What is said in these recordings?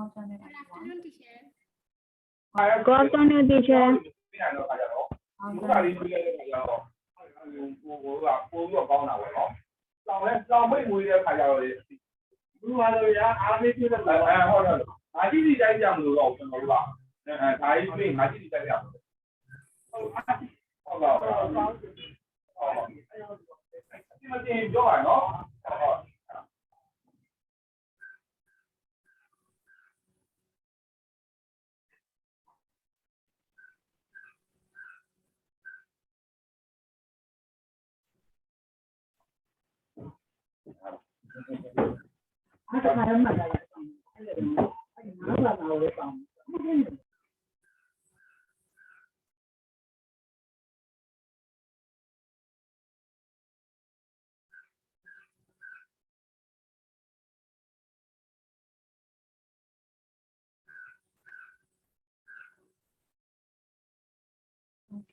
afternoon, teacher. Good afternoon, teacher.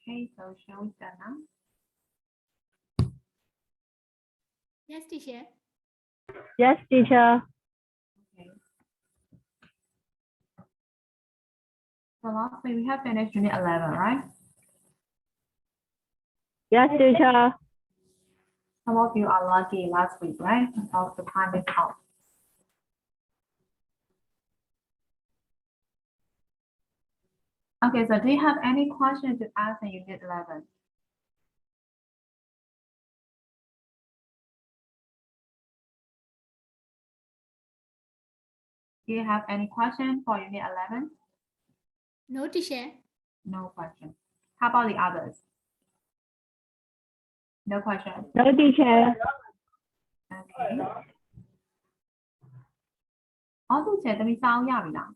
Okay, so shall we start now? Yes, teacher. Yes, teacher. Okay. So last week we have finished unit 11, right? Yes, teacher. Some of you are lucky last week, right? Because the time is out. Okay, so do you have any questions to ask in unit 11? Do you have any question for unit 11? No, teacher. No question. How about the others? No question. No, teacher. Okay. အော်သူချက်တမီစောင်းရပြီလား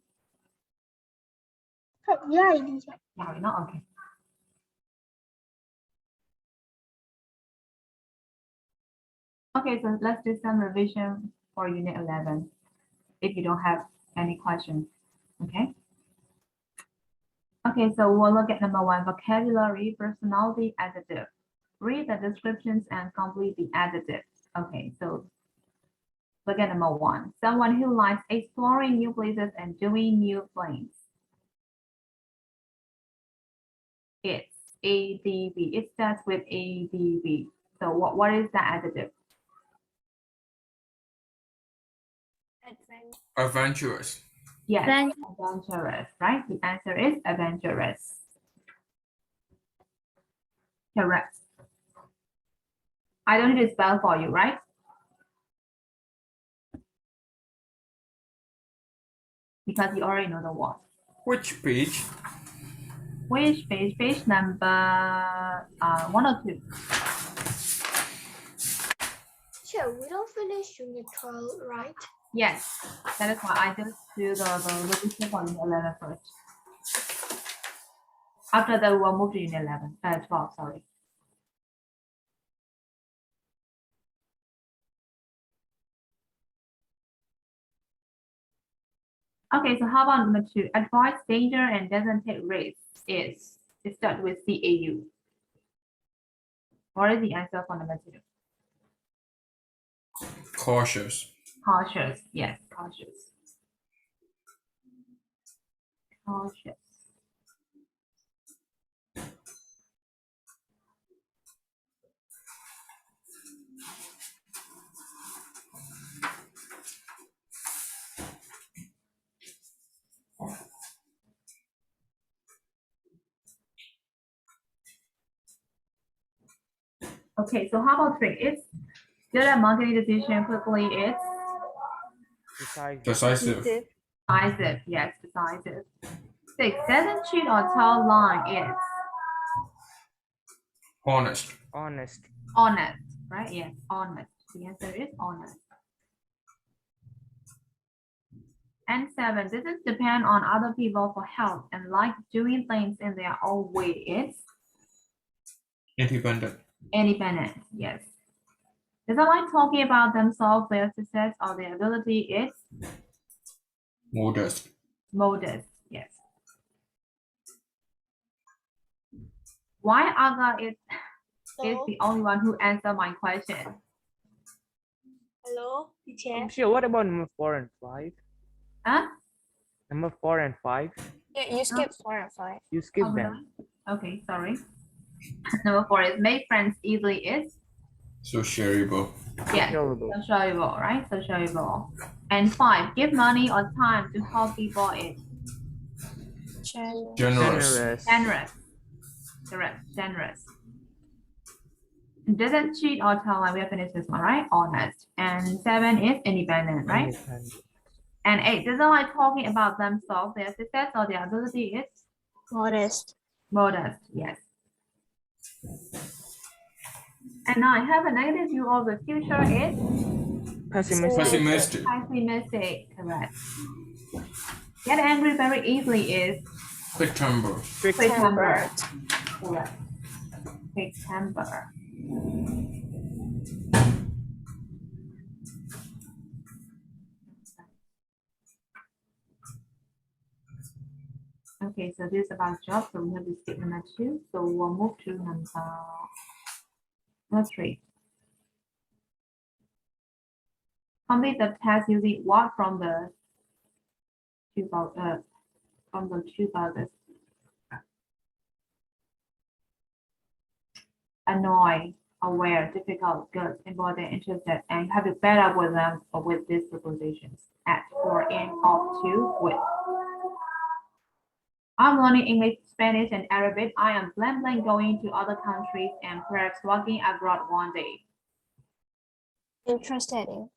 ရပြီ teacher. ရပြီเนาะ Okay. Okay, so let's do some revision for unit 11 if you don't have any questions. Okay. Okay, so we'll look at number 1, vocabulary, personality, adjective. Read the descriptions and complete the adjectives. Okay, so look at number 1. Someone who likes exploring new places and doing new things. It's ADV. It starts with ADV. So what is the adjective? Adventurous. Yes, adventurous, right? The answer is adventurous. Correct. I don't need to spell for you, right? Because you already know the word. Which page? Which page? Page number 1 or 2. Sure, we don't finish unit 12, right? Yes, that is why I just do the revision for unit 11 first. After that, we'll move to unit 12, sorry. Okay, so how about number 2? Avoids danger and doesn't take risks. It starts with CAU. What is the answer for number 2? Cautious. Cautious, yes, cautious. Cautious. Okay, so how about 3? It's good at making a decision quickly. It's Decisive. decisive, yes, decisive. 6, doesn't cheat or tell lie. It's Honest. honest, right? Yes, honest. The answer is honest. And 7, doesn't depend on other people for help and like doing things in their own way. It's Independent. independent, yes. Doesn't like talking about themselves, their success, or their ability. It's Modest. modest, yes. Why Aga is the only one who answered my question? Hello, teacher. Sure, what about number 4 and 5? Huh? Number 4 and 5. Yeah, you skip 4 and 5. You skip Oh, them. okay, sorry. Number 4 is make friends easily is Sociable. yes, Sociable. sociable, right? Sociable. And 5, give money or time to help people is Generous. Generous. generous. Correct, generous. Doesn't cheat or tell lie. We have finished this one, right? Honest. And 7 is independent, right? Independent. And 8 doesn't like talking about themselves, their success or their ability is Modest. modest. Yes. And 9 have a negative view of the future is Pessimistic. Pessimistic. pessimistic. Correct. Get angry very easily is Quick temper. Quick quick Tempered. temper. Correct. Quick temper. Okay, so this is about job. So we have to skip number 2. So we'll move to number 3. Complete the test using what from the 2000. Annoy, aware, difficult, good, important, interested, and you have to pair up with them or with these prepositions. At, for, in, of, to, with. I'm learning English, Spanish, and Arabic. I am planning going to other countries and perhaps working abroad one day. Interested in.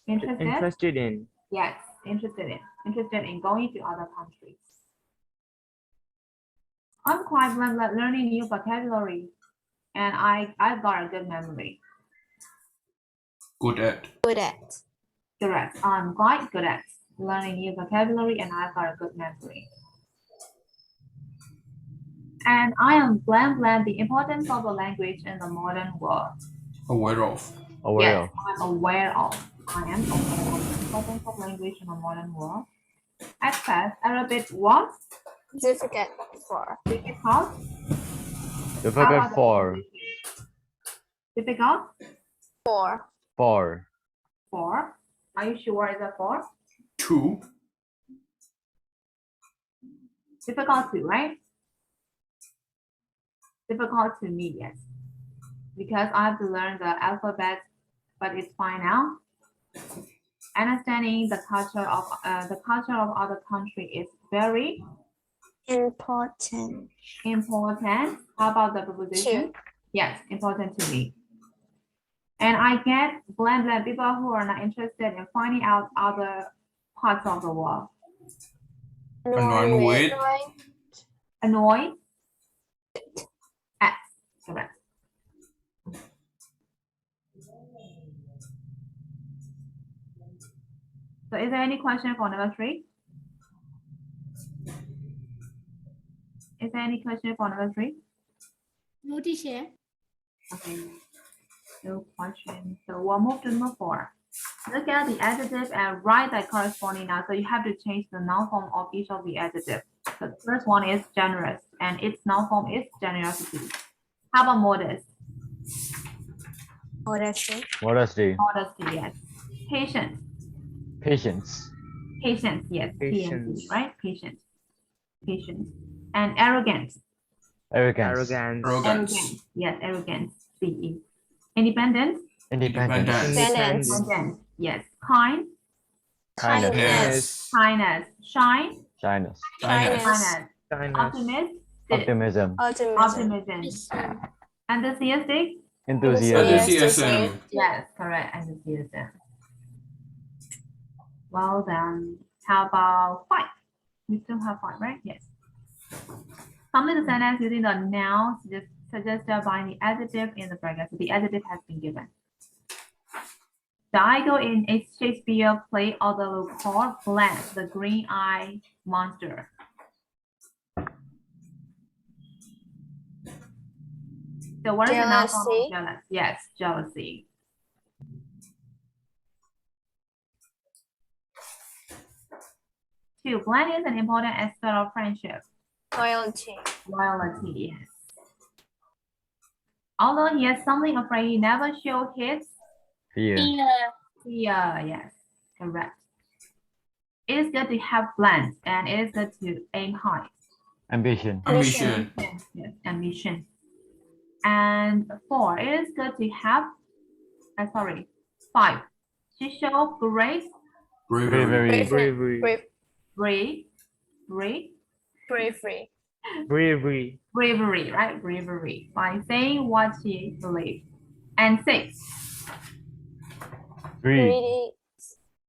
Interested? Interested in. Yes, interested in. Interested in going to other countries. I'm quite learning new vocabulary, and I've got a good memory. Good at. Good at. Correct. I'm quite good at learning new vocabulary, and I've got a good memory. And I am blend the importance of the language in the modern world. Aware of. Yes, I'm aware of. I am aware of the importance of language in the modern world. At first, Arabic was Difficult for. difficult. Difficult for. Difficult For. For. for. Are you sure it's a for? 2. Difficult to, right? Difficult to me, yes. Because I have to learn the alphabet, but it's fine now. Understanding the culture of other country is very Important. important. How about the preposition? To. Yes, important to me. And I get blend people who are not interested in finding out other parts of the world. Annoyed with. Annoy. At. Correct. So is there any question for number 3? Is there any question for number 3? No, teacher. Okay. No question. So we'll move to number 4. Look at the adjective and write the corresponding noun. So you have to change the noun form of each of the adjectives. So the first one is generous, and its noun form is generosity. How about modest? Modesty. Modesty. Modesty, yes. Patient. Patience. Patience, yes. Patience. PNC, right? Patient. Patient. And arrogant. Arrogance. Arrogance. Arrogance. Arrogant. Yes, arrogant. CE. Independent. Independence. Independence. Independent. Yes. Kind. Kindness. Yes. Kindness. Shine. Shyness. Kindness. Kindness. Kindness. Optimist. Optimism. Optimism. Enthusiastic. Enthusiasm. Enthusiasm. Yes, correct. Enthusiasm. Well done. How about 5? We still have 5, right? Yes. Complete the sentence using the noun suggested by the adjective in the bracket. So the adjective has been given. Diego in a Shakespeare play although called Blanche, the green-eyed monster. So what is the noun form of jealous? Yes, jealousy. Two, blend is an important aspect of friendship. Loyalty. Loyalty, yes. Although he has something afraid, he never showed his Fear. fear. Yes, correct. It is good to have plans and it is good to aim high. Ambition. Ambition. Yes, ambition. And 4, it is good to have, 5, to show great Bravery. Bravery. bravery, right? Bravery by saying what she believes. And 6, Greed.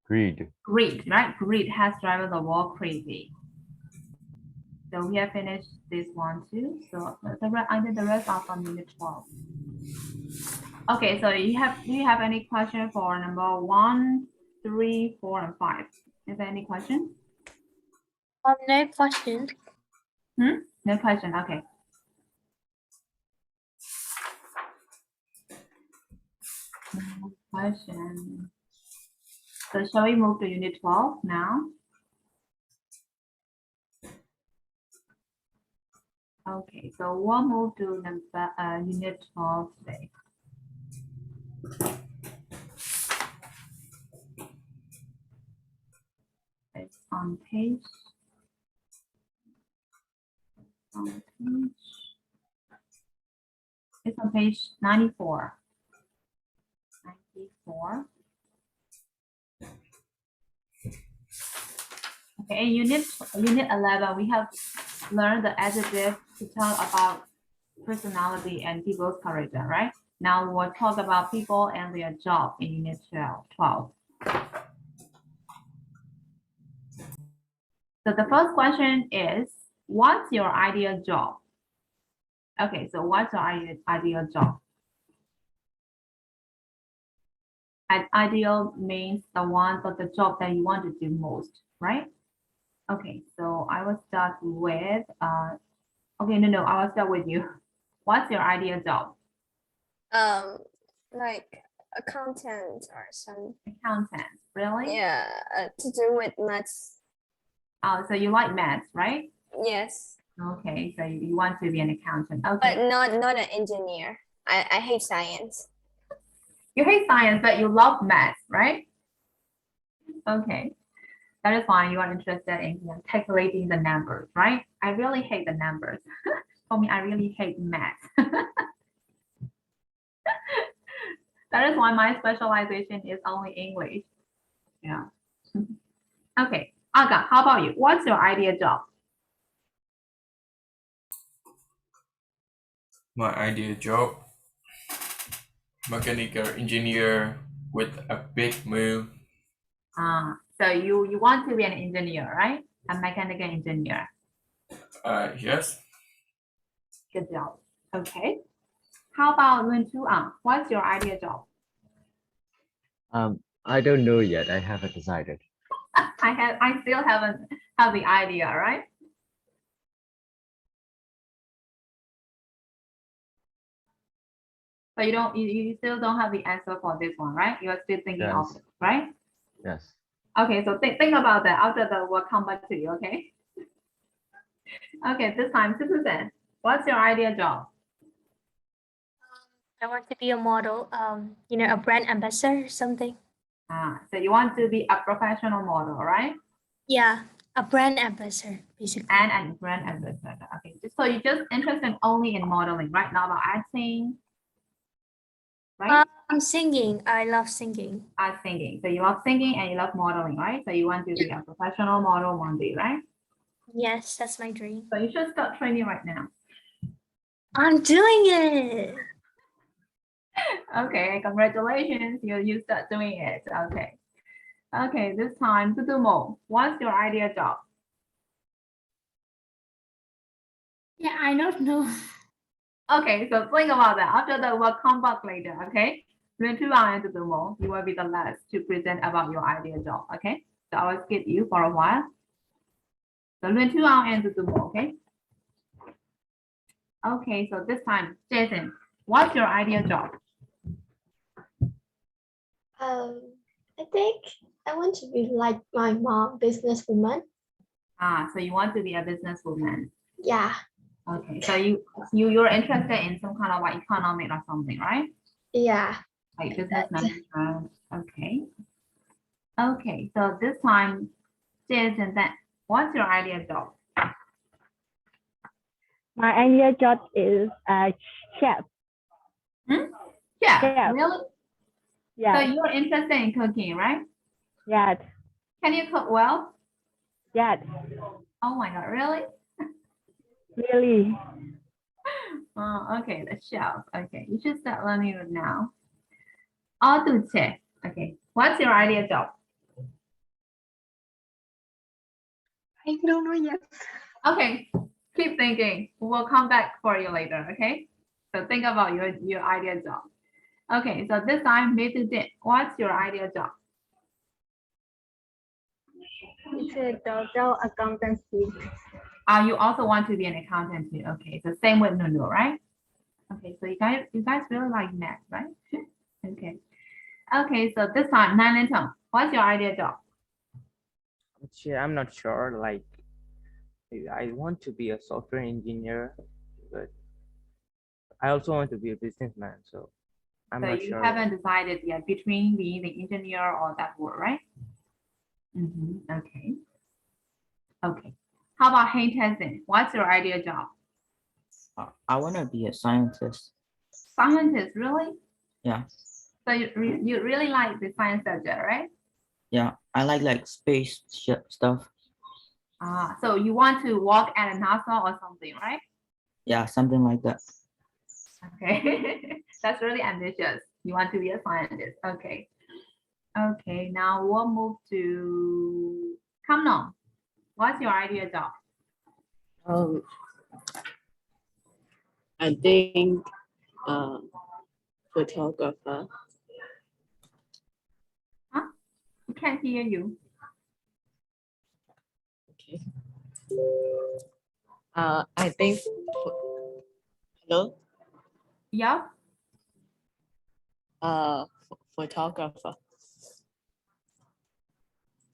Greed. greed, right? Greed has driven the world crazy. So we have finished this one too. So I think the rest are from unit 12. Okay, so do you have any question for number 1, 3, 4, and 5? Is there any question? No question. No question. Okay. No question. So shall we move to unit 12 now? Okay, so we'll move to number unit 12 today. It's on page. It's on page 94. 94. Okay, unit 11, we have learned the adjective to tell about personality and people's character, right? Now we'll talk about people and their job in unit 12. So the first question is, what's your ideal job? Okay, so what's your ideal job? And ideal means the one, but the job that you want to do most, right? Okay, so I will start with, I will start with you. What's your ideal job? Like accountant or some. Accountant, really? Yeah, to do with maths. Oh, so you like maths, right? Yes, Okay, so you want to be an accountant. but Okay, not an engineer. I hate science. you hate science, but you love maths, right? Okay, that is fine. You are interested in calculating the numbers, right? I really hate the numbers. For me, I really hate math. That is why my specialization is only English. Yeah. Okay, Aga, how about you? What's your ideal job? My ideal job. Mechanical engineer with a big mill. So you want to be an engineer, right? A mechanical engineer. Yes. Good job. Okay. How about Lun Tu Ang? What's your ideal job? I don't know yet. I haven't decided. I still haven't have the idea, right? So you still don't have the answer for this one, right? You're still thinking of Yes. it, right? Yes. Okay, so think about that. After that, we'll come back to you, okay? Okay, this time, Susan, what's your ideal job? I want to be a model, a brand ambassador or something. So you want to be a professional model, right? Yeah, a brand ambassador, basically. And a brand ambassador. Okay, so you're just interested only in modeling, right? Not about acting, right? I'm singing. I love singing. Singing. So you love singing and you love modeling, right? So you want to be a professional model one day, right? Yes, that's my dream. So you should start training right now. I'm doing it. Okay, congratulations. You start doing it. Okay. Okay, this time, Tutumo, what's your ideal job? Yeah, I don't know. Okay, so think about that. After that, we'll come back later, okay? Lun Tu Ang and Tutumo, you will be the last to present about your ideal job, okay? So I will skip you for a while. So Lun Tu Ang and Tutumo, okay? Okay, so this time, Jason, what's your ideal job? I think I want to be like my mom, businesswoman. So you want to be a businesswoman. Yeah, Okay, so you're interested in some kind of like economic or something, right? yeah. Like business management. Okay. Okay, so this time, What's your ideal job? My ideal job is a chef. Yeah, Yeah. really? So Yes. you're interested in cooking, right? Yes. Can you cook well? Yes. Oh my God, really? Really. Oh, okay, the chef. Okay, you should start learning it now. Auto-check. Okay, what's your ideal job? I don't know yet. Okay, keep thinking. We'll come back for you later, okay? So think about your ideal job. Okay, so this time, what's your ideal job? It's a total accountancy. You also want to be an accountant too. Okay, so same with Nunu, right? Okay, so you guys really like math, right? Okay. Okay, so this time, Nanintong, what's your ideal job? Actually, I'm not sure. Like, I want to be a software engineer, but I also want to be a businessman. So I'm So not you sure. haven't decided yet between being the engineer or that work, right? Okay. Okay. How about Hein Tessin? What's your ideal job? I want to be a scientist. Scientist, really? Yeah. So you really like the science subject, right? Yeah, I like space stuff. So you want to work at a NASA or something, right? Yeah, something like that. Okay. That's really ambitious. You want to be a scientist. Okay. Okay, now we'll move to Kamnon. What's your ideal job? I think photographer. We can't hear you. Okay. I think. Hello. Yeah. Photographer.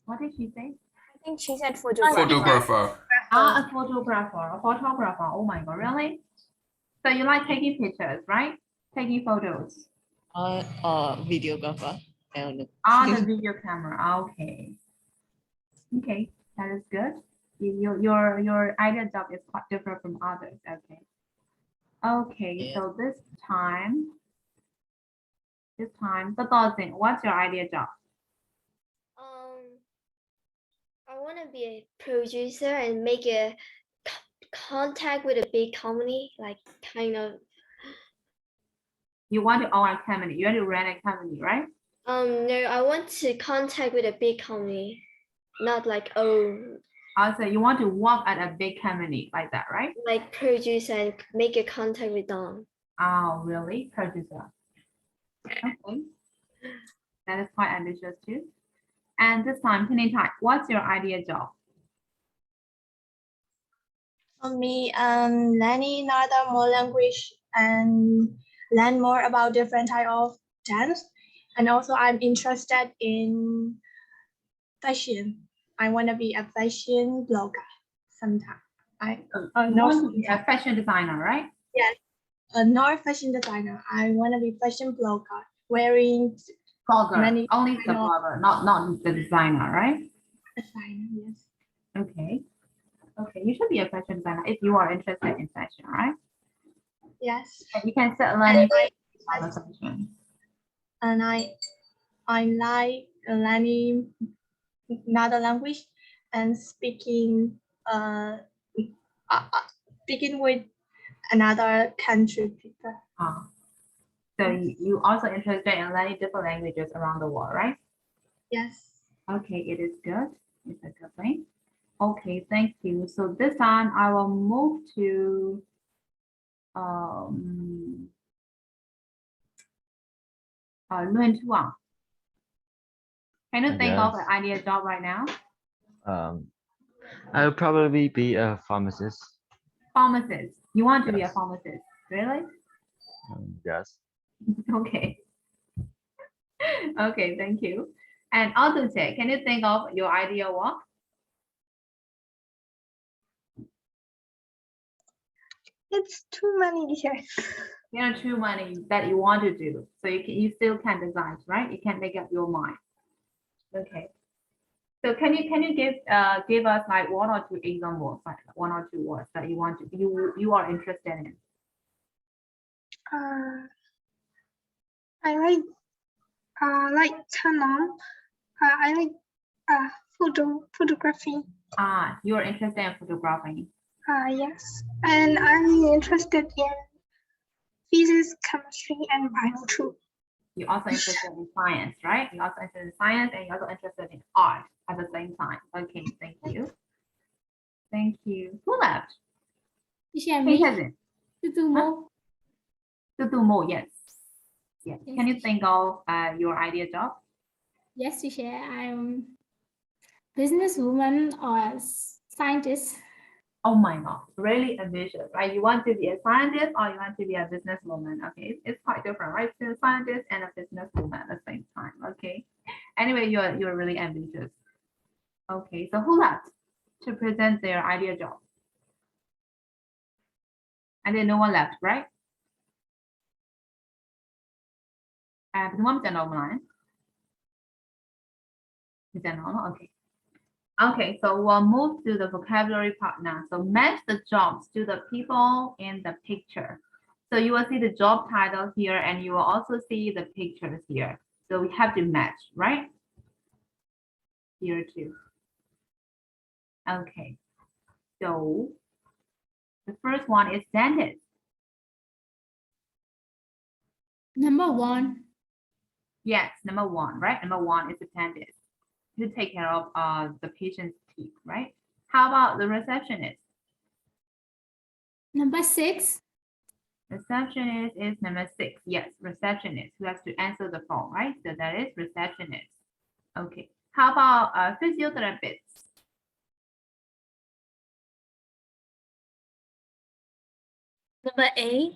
What did she say? I think she said photographer. Photographer. A photographer. Oh my God, really? So you like taking pictures, right? Taking photos. Videographer. I don't know. The video camera. Okay. Okay, that is good. Your ideal job is quite different from others. Okay. Okay, Yeah. so this time, the thousand. What's your ideal job? I want to be a producer and make a contact with a big company, like kind of. You want to own a company. You want to run a company, right? No, I want to contact with a big company, not like Also, you want to work at a big company like that, right? like produce and make a contact with them. Oh, really? Producer. Okay. That is quite ambitious too. And this time, Tinitai, what's your ideal job? For me, learning another more language and learn more about different type of dance. And also I'm interested in fashion. I want to be a fashion blogger sometime. A fashion designer, right? Yes, not fashion designer. I want to be fashion blogger, wearing Blogger, many only the blogger, not the designer, right? designer. Yes. Okay. Okay, you should be a fashion designer if you are interested in fashion, right? Yes. And you can start And learning I other fashion. and I like learning another language and speaking speaking with another country people. So you also interested in learning different languages around the world, right? Yes. Okay, it is good. It's a good thing. Okay, thank you. So this time I will move to Lwin Chuang. Can you think of an ideal job right now? I'll probably be a pharmacist. Pharmacist. You want to be a Yes. pharmacist, really? Yes. Okay. Okay, thank you. And Auto-check, can you think of your ideal work? It's too many here. You know, too many that you want to do. So you still can design, right? You can make up your mind. Okay. So can you give us like one or two examples, like one or two words that you are interested in? I like turn on. I like photography. You are interested in photography. Yes, and I'm interested in physics, chemistry, and bio too. You're also interested in science, right? You're also interested in science and you're also interested in art at the same time. Okay, thank you. Thank you. Who left? Hey, Kevin. To do more, yes. Yes. Can you think of your ideal job? Yes, teacher. I'm businesswoman or scientist. Oh my God, really ambitious, right? You want to be a scientist or you want to be a businesswoman? Okay, it's quite different, right? So a scientist and a businesswoman at the same time. Okay. Anyway, you're really ambitious. Okay, so who left to present their ideal job? And then no one left, right? The one online. Okay. Okay, so we'll move to the vocabulary part now. So match the jobs to the people in the picture. So you will see the job title here and you will also see the pictures here. So we have to match, right? Here too. Okay, so the first one is dentist. Number 1. Yes, number 1, right? Number 1 is the dentist. To take care of the patient's teeth, right? How about the receptionist? Number 6. Receptionist is number 6. Yes, receptionist who has to answer the phone, right? So that is receptionist. Okay. How about physiotherapist? Number 8.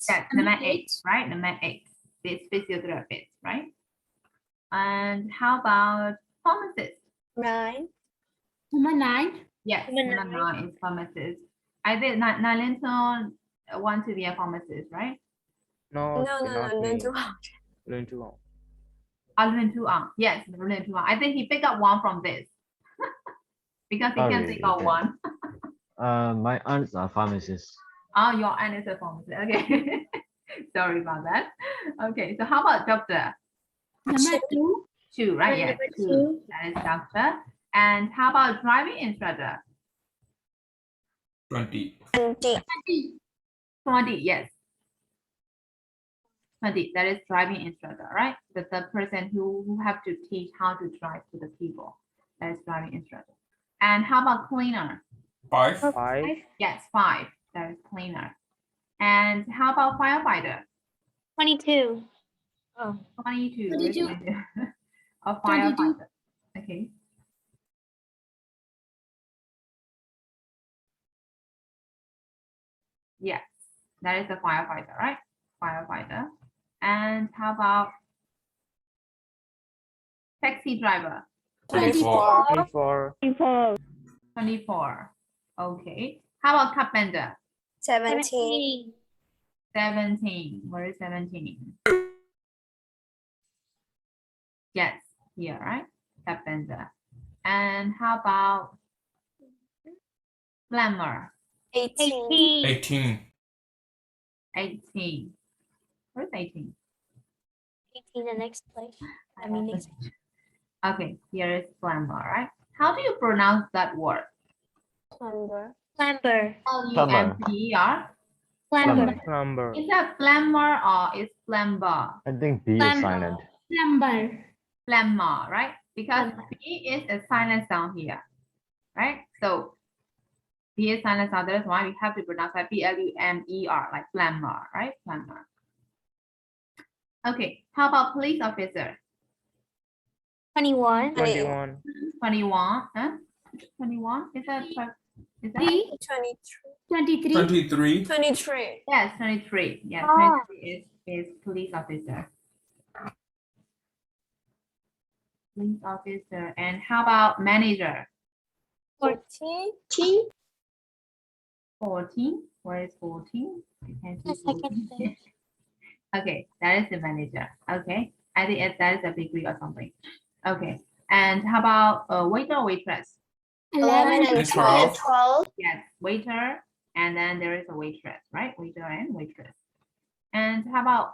That's number 8, right? Number 8 is physiotherapist, right? And how about pharmacist? 9. Number 9. Yes, Number number 9 is pharmacist. I think Nalinton want to be a pharmacist, right? No, No, not no, me. no. Learn to Yes, I think he picked up one from this because he Oh, can really? pick up Okay. one. My aunts are pharmacists. Oh, your aunt is a pharmacist. Okay. Sorry about that. Okay, so how about doctor? Number 2. 2, right? Yes, Number 2. 2. That is doctor. And how about driving instructor? 20. 20. 20, yes. 20, that is driving instructor, right? That's the person who have to teach how to drive to the people. That is driving instructor. And how about cleaner? 5. 5. Yes, 5. That is cleaner. And how about firefighter? 22. Oh. 22. 22. A firefighter. Okay. Yes, that is a firefighter, right? Firefighter. And how about taxi driver? 24. 24. 24. Okay. How about carpenter? 17. 17. Where is 17? Yes, here, right? Carpenter. And how about plumber? 18. 18. 18. Where's 18? 18, the next place. I mean, next. Okay, here is plumber, right? How do you pronounce that word? Plumber. Plumber. L-U-M-B-E-R? Plumber. Plumber. Is that plumber or is plumber? I think B is Plumber. silent. Plumber. Plumber, right? Because Plumber. B is a silent sound here, right? So B is silent sound. That's why we have to pronounce that P-L-U-M-E-R, like plumber, right? Plumber. Okay, how about police officer? 21. 21. 21, huh? 21, is that? 3. 23. 23. 23. Yes, 23. Yes, Ah. 23 is police officer. Police officer. And how about manager? 14. 14. Where is 14? You can see The second 14. page. Okay, that is the manager. Okay, I think that is a degree or something. Okay, And how about waiter or waitress? 11 and And 12. 12. 12. Yes, waiter, and then there is a waitress, right? Waiter and waitress. And how about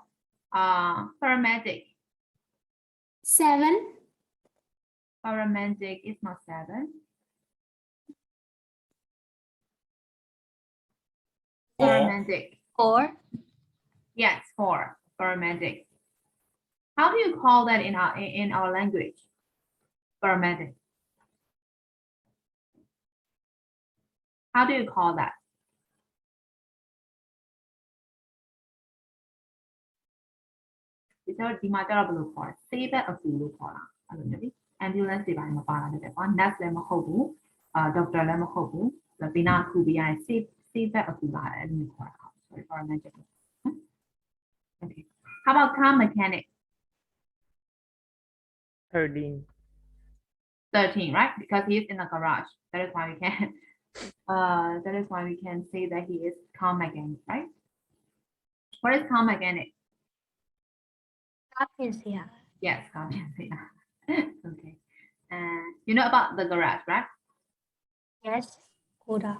paramedic? 7. Paramedic is not 7. Four. Paramedic. 4. Yes, 4. Paramedic. How do you call that in our language? Paramedic. How do you call that?ဒီမှာကျတော့ဘယ်လိုခေါ်လဲဆေးဘက်အကူလို့ခေါ်တာအဲ့လိုမျိုးလေ ambulance တွေပိုင်းမပါလာတဲ့ပေါ့ nurse လည်းမဟုတ်ဘူးdoctor လည်းမဟုတ်ဘူးဒီနာကူပြရရင်ဆေးဘက်အကူလာတယ်အဲ့လိုမျိုးခေါ်တာ sorry paramedic. Okay, how about car mechanic? 13. 13, right? Because he is in the garage. That is why we can say that he is car mechanic, right? What is car mechanic? Yeah. Yes, car mechanic. Okay. And you know about the garage, right? Yes. Koda.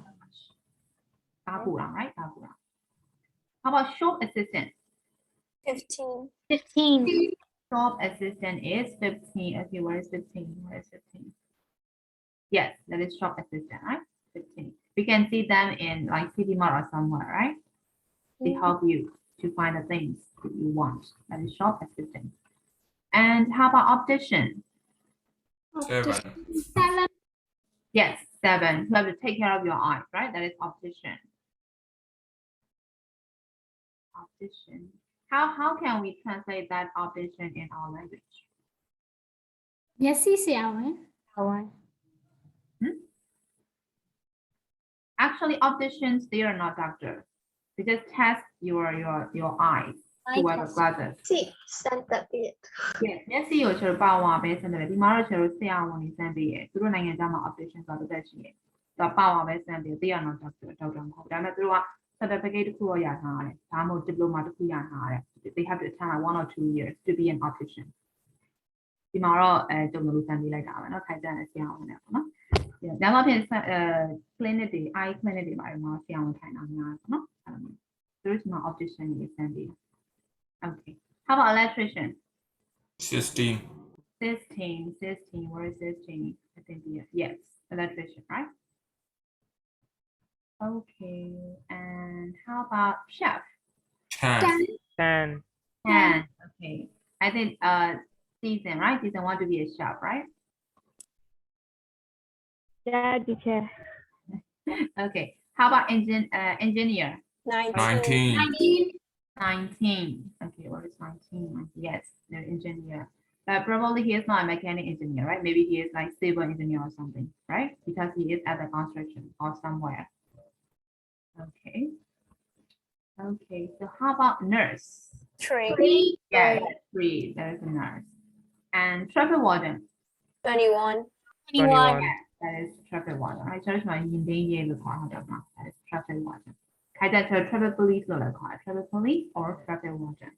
Kakurang, right? Kakurang. How about shop assistant? 15. 15. Shop assistant is 15. Okay, where is 15? Where is 15? Yes, that is shop assistant, right? 15. We can see them in like City Mart or somewhere, right? They help you to find the things that you want. That is shop assistant. And how about optician? 7. 7. Yes, 7. You have to take care of your eyes, right? That is optician. Optician. How can we translate that optician in our language? Yes, is Alan. Actually, opticians, they are not doctors. They just test your eyes to wear the glasses. See, stand up it. Yes, မျက်စိကိုကျွန်တော်ပါဝါပဲဆန်းတယ်ဒီမှာတော့ကျွန်တော်ဆရာဝန်ကြီးဆန်းပေးတယ်သူတို့နိုင်ငံခြားမှာ optician ဆိုတော့တက်ရှိတယ်သူကပါဝါပဲဆန်းပေးတယ်နော်ဒေါက်တာမဟုတ်ဒါပေမဲ့သူတို့က certificate တစ်ခုတော့ရထားတယ်ဒါမှမဟုတ် diploma တစ်ခုရထားတယ် they have to attend like 1 or 2 years to be an optician ဒီမှာတော့ကျွန်တော်တို့ဆန်းပေးလိုက်တာပဲเนาะထိုင်တန်းဆရာဝန်နဲ့ပေါ့နော်ဒါမှမဟုတ်clinic တွေ eye clinic တွေမှာဆရာဝန်ထိုင်တာများတယ်နော်သူတို့က optician တွေဆန်းပေးတယ် okay how about electrician? 16. 16, where is 16? I think yes, electrician, right? Okay, and how about chef? 10. 10. 10, okay. I think season, right? Season want to be a chef, right? Yeah, teacher. Okay, how about engineer? 19. 19. 19, okay, what is 19? Yes, the engineer. Probably he is not a mechanic engineer, right? Maybe he is like civil engineer or something, right? Because he is at the construction or somewhere. Okay. Okay, so how about nurse? 3. Yeah, 3, there is a nurse. And traffic warden. 21. 21. That is traffic warden. I search my name that is traffic warden. Traffic police traffic police or traffic warden.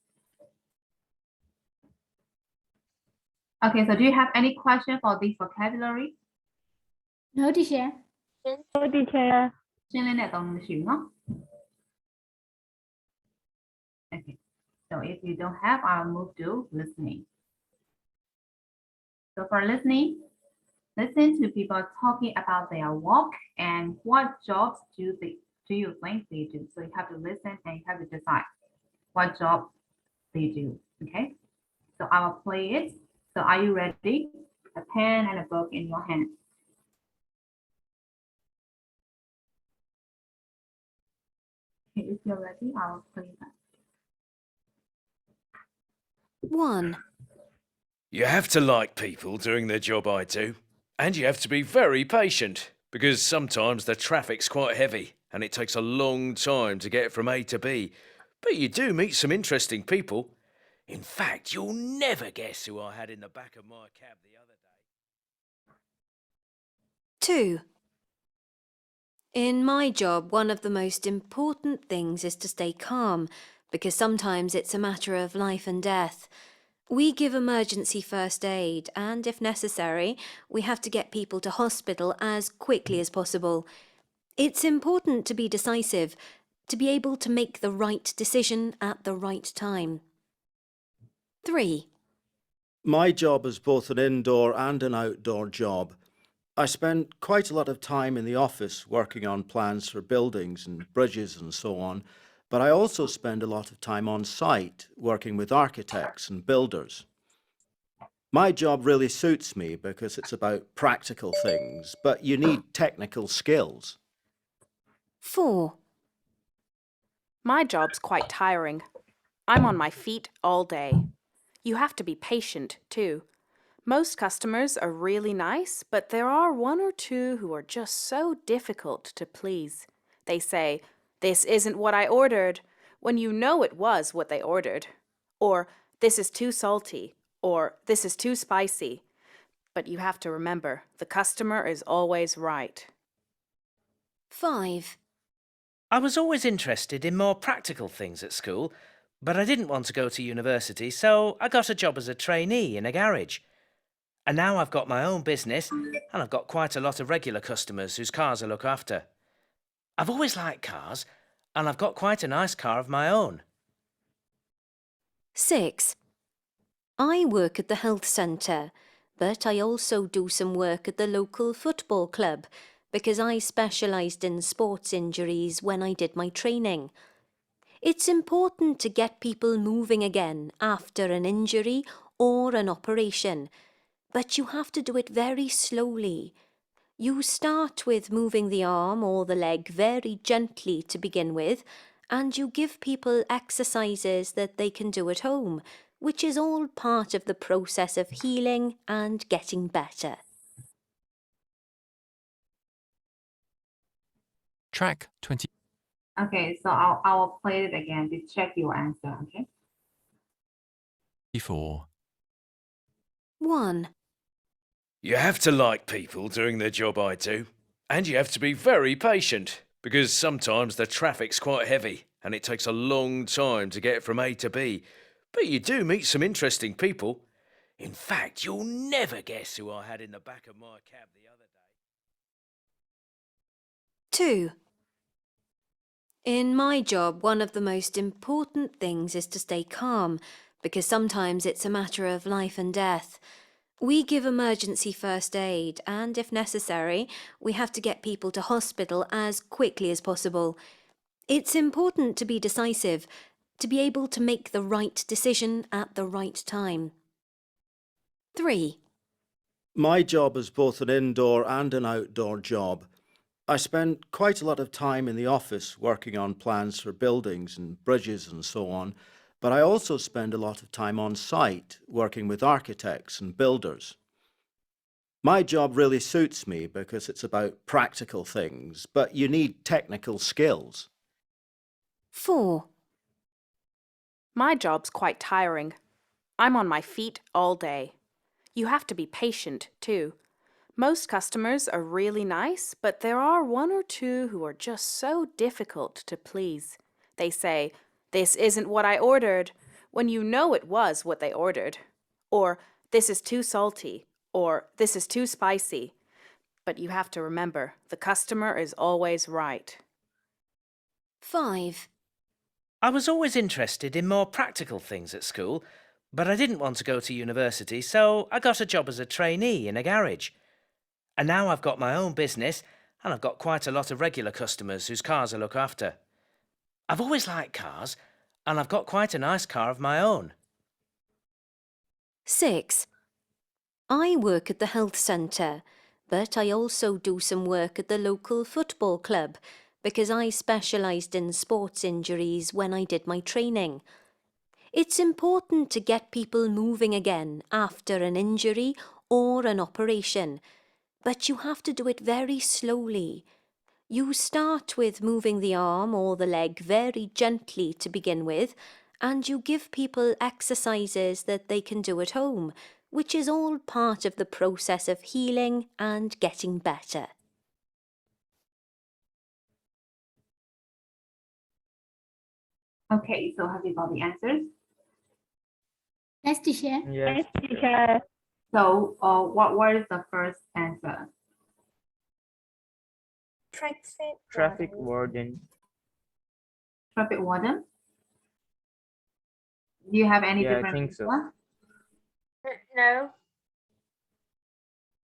Okay, so do you have any question for this vocabulary? No, teacher. No, teacher. ရှင်းလင်းတဲ့သုံးမရှိဘူးเนาะ Okay, so if you don't have, I'll move to listening. So for listening, listen to people talking about their work and what jobs do you think they do. So you have to listen and you have to decide what job they do. Okay, so I will play it. So are you ready? A pen and a book in your hand. Okay, if you're ready, I'll play that. 1. You have to like people doing the job I do, and you have to be very patient because sometimes the traffic's quite heavy and it takes a long time to get from A to B. But you do meet some interesting people. In fact, you'll never guess who I had in the back of my cab the other day. 2. In my job, one of the most important things is to stay calm, because sometimes it's a matter of life and death. We give emergency first aid, and if necessary, we have to get people to hospital as quickly as possible. It's important to be decisive, to be able to make the right decision at the right time. 3. My job is both an indoor and an outdoor job. I spend quite a lot of time in the office working on plans for buildings and bridges and so on, but I also spend a lot of time on site working with architects and builders. My job really suits me because it's about practical things, but you need technical skills. 4. My job's quite tiring. I'm on my feet all day. You have to be patient, too. Most customers are really nice, but there are one or two who are just so difficult to please. They say, "This isn't what I ordered," when you know it was what they ordered. Or, "This is too salty," or "This is too spicy." But you have to remember, the customer is always right. 5. I was always interested in more practical things at school, but I didn't want to go to university, so I got a job as a trainee in a garage. And now I've got my own business, and I've got quite a lot of regular customers whose cars I look after. I've always liked cars, and I've got quite a nice car of my own. 6. I work at the health centre, but I also do some work at the local football club because I specialised in sports injuries when I did my training. It's important to get people moving again after an injury or an operation, but you have to do it very slowly. You start with moving the arm or the leg very gently to begin with, and you give people exercises that they can do at home, which is all part of the process of healing and getting better. Track 20. Okay, so I'll play it again to check your answer, okay? 4. 1. You have to like people doing the job I do, and you have to be very patient, because sometimes the traffic's quite heavy and it takes a long time to get from A to B. But you do meet some interesting people. In fact, you'll never guess who I had in the back of my cab the other day. 2. In my job, one of the most important things is to stay calm, because sometimes it's a matter of life and death. We give emergency first aid, and if necessary, we have to get people to hospital as quickly as possible. It's important to be decisive, to be able to make the right decision at the right time. 3. My job is both an indoor and an outdoor job. I spend quite a lot of time in the office working on plans for buildings and bridges and so on, but I also spend a lot of time on site working with architects and builders. My job really suits me because it's about practical things, but you need technical skills. 4. My job's quite tiring. I'm on my feet all day. You have to be patient, too. Most customers are really nice, but there are one or two who are just so difficult to please. They say, "This isn't what I ordered," when you know it was what they ordered. Or, "This is too salty," or "This is too spicy." But you have to remember, the customer is always right. 5. I was always interested in more practical things at school, but I didn't want to go to university, so I got a job as a trainee in a garage. And now I've got my own business, and I've got quite a lot of regular customers whose cars I look after. I've always liked cars, and I've got quite a nice car of my own. 6. I work at the health centre, but I also do some work at the local football club because I specialised in sports injuries when I did my training. It's important to get people moving again after an injury or an operation, but you have to do it very slowly. You start with moving the arm or the leg very gently to begin with, and you give people exercises that they can do at home, which is all part of the process of healing and getting better. Okay, so have you got the answers? Yes, teacher. Yes, teacher. So, what is the first answer? Traffic warden. Traffic warden? Do you have any Yeah, I different think so. one? No.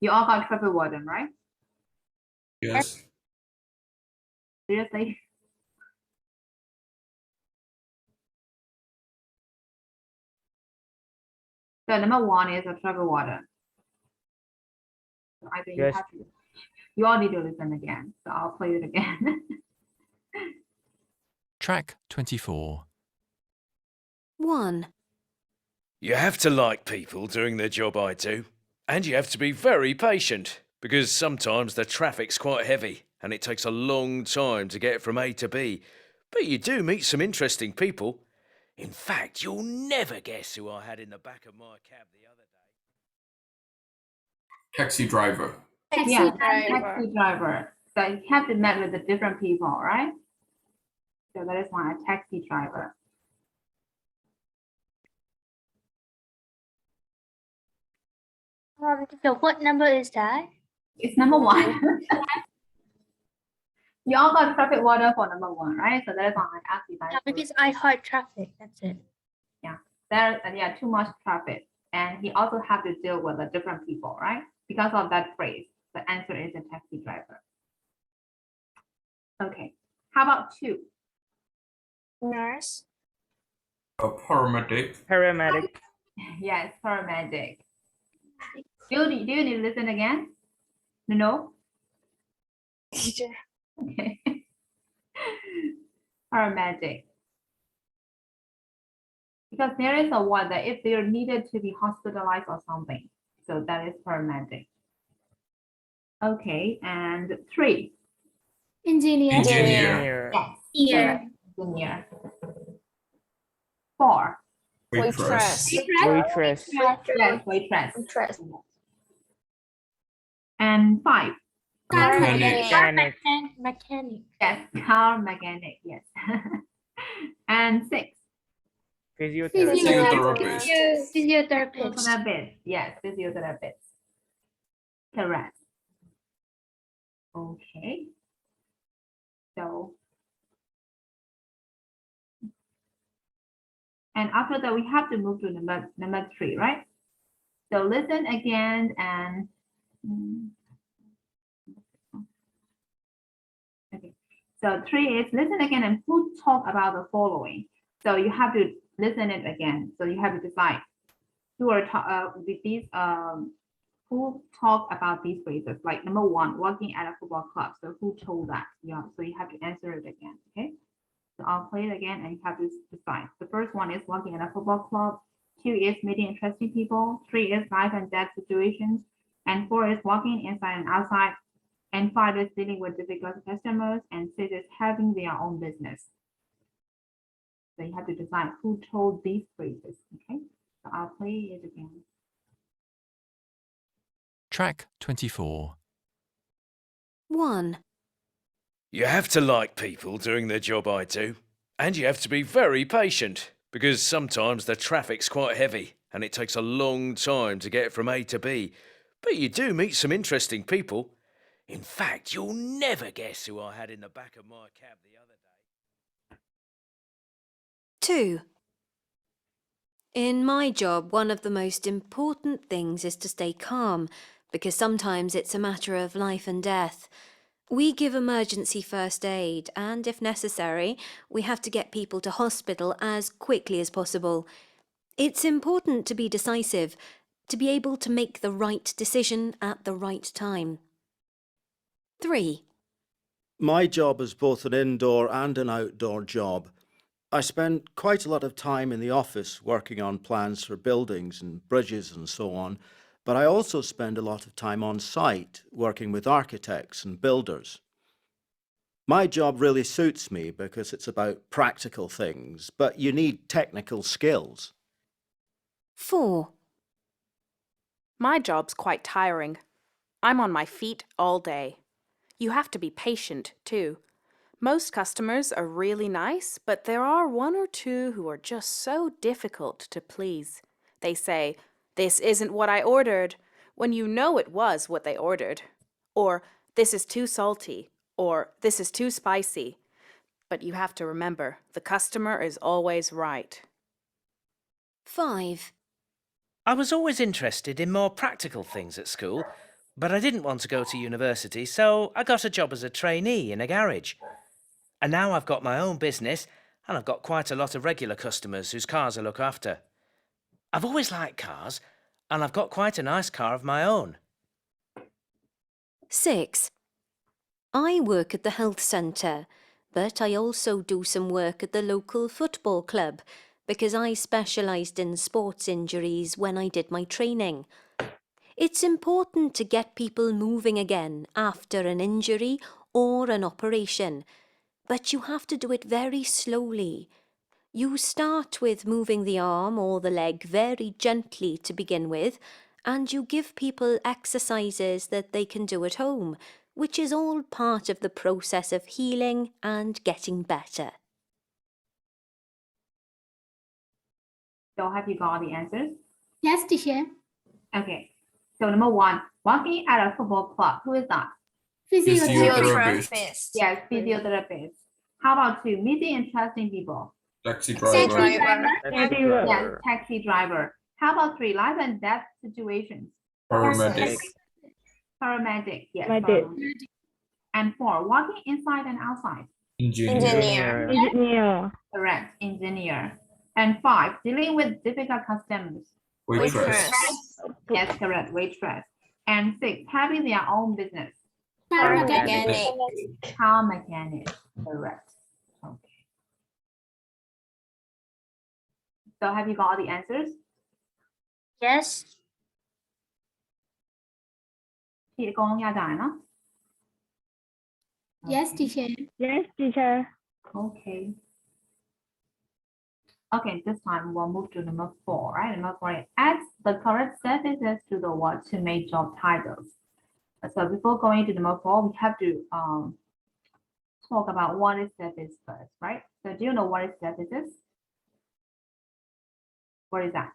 You all got traffic warden, right? Yes. Seriously? So number one is a traffic warden. So I think Yes. you all need to listen again. So I'll play it again. Track 24. 1, You have to like people doing the job I do, and you have to be very patient because sometimes the traffic's quite heavy and it takes a long time to get from A to B. But you do meet some interesting people. In fact, you'll never guess who I had in the back of my cab the other day. Taxi driver. Taxi driver. So you have to meet with the different people, right? So that is one, a taxi driver. So what number is that? It's number one. You all got traffic warden for number one, right? So that is why I asked you guys. Yeah, because I heard traffic. That's it. There, too much traffic, and he also have to deal with the different people, right? Because of that phrase, the answer is a taxi driver. Okay, how about 2? Nurse. A paramedic. Paramedic. Yes, paramedic. Do you need to listen again? No? Teacher. Okay. Paramedic. Because there is a one that if they're needed to be hospitalized or something. So that is paramedic. Okay, and 3. Engineer. Engineer. Yes. Ear. Engineer. 4. Waitress. Waitress. Yes, waitress. Waitress. And 5. Mechanic. Mechanic. Yes, car mechanic. Yes. And 6. Physiotherapist. Physiotherapist. Physiotherapist. Yes, physiotherapist. Correct. Okay. So, and after that, we have to move to number 3, right? So listen again and okay. So 3 is listen again and who talk about the following. So you have to listen it again. So you have to decide who are with these who talk about these phrases. Like number 1, working at a football club. So who told that? Yeah. So you have to answer it again. Okay. So I'll play it again and you have to decide. The first one is working at a football club. 2 is meeting interesting people. 3 is life and death situations. And 4 is walking inside and outside. And 5 is dealing with difficult customers. And 6 is having their own business. So you have to decide who told these phrases. Okay. So I'll play it again. Track 24. 1, You have to like people doing the job I do, and you have to be very patient because sometimes the traffic's quite heavy and it takes a long time to get from A to B. But you do meet some interesting people. In fact, you'll never guess who I had in the back of my cab the other day. 2. In my job, one of the most important things is to stay calm, because sometimes it's a matter of life and death. We give emergency first aid, and if necessary, we have to get people to hospital as quickly as possible. It's important to be decisive, to be able to make the right decision at the right time. 3. My job is both an indoor and an outdoor job. I spend quite a lot of time in the office working on plans for buildings and bridges and so on, but I also spend a lot of time on site working with architects and builders. My job really suits me because it's about practical things, but you need technical skills. 4. My job's quite tiring. I'm on my feet all day. You have to be patient, too. Most customers are really nice, but there are 1 or 2 who are just so difficult to please. They say, "This isn't what I ordered," when you know it was what they ordered. Or, "This is too salty," or "This is too spicy." But you have to remember, the customer is always right. 5. I was always interested in more practical things at school, but I didn't want to go to university, so I got a job as a trainee in a garage. And now I've got my own business, and I've got quite a lot of regular customers whose cars I look after. I've always liked cars, and I've got quite a nice car of my own. 6. I work at the health centre, but I also do some work at the local football club because I specialised in sports injuries when I did my training. It's important to get people moving again after an injury or an operation, but you have to do it very slowly. You start with moving the arm or the leg very gently to begin with, and you give people exercises that they can do at home, which is all part of the process of healing and getting better. So have you got the answers? Yes, teacher. Okay. So number 1, working at a football club. Who is that? Physiotherapist. Yes, physiotherapist. How about 2, meeting interesting people? Taxi Taxi driver. driver. Yes, taxi driver. How about 3, life and death situations? Paramedic. Paramedic. Yes. Medic. paramedic. And 4, working inside and outside. Engineer. Correct. Engineer. And 5, dealing with difficult customers. Waitress. Yes, correct. Waitress. And 6, having their own business. Car mechanic. Car mechanic. Correct. Okay. So have you got all the answers? Yes. ဖြေအကုန်လုံးရကြတယ်နော် Yes, teacher. Yes, teacher. Okay. Okay, this time we'll move to number 4, right? Number 4, add the correct sentences to the word to make job titles. So before going to number 4, we have to talk about what is service first, right? So do you know what is services? What is that?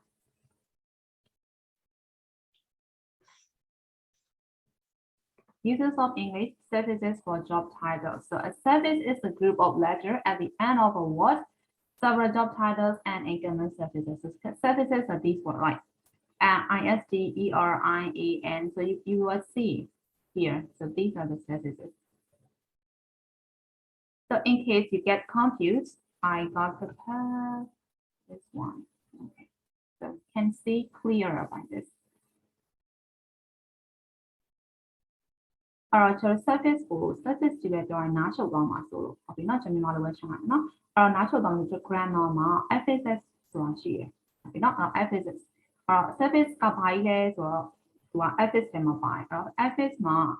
Uses of English, services for job titles. So a service is a group of letters at the end of a word, several job titles, and increment services. So services are these ones, right? ISDERIAN. So you will see here. So these are the services. So in case you get confused, I got prepared this one. Okay. So you can see clearer by this. Our surface or surface to be drawing natural gamma solo. Okay, not German all the way from now. Our natural gamma is grammar FSS so here. Okay, not our FSS. Our surface kapailes or to our FS demo by our FS ma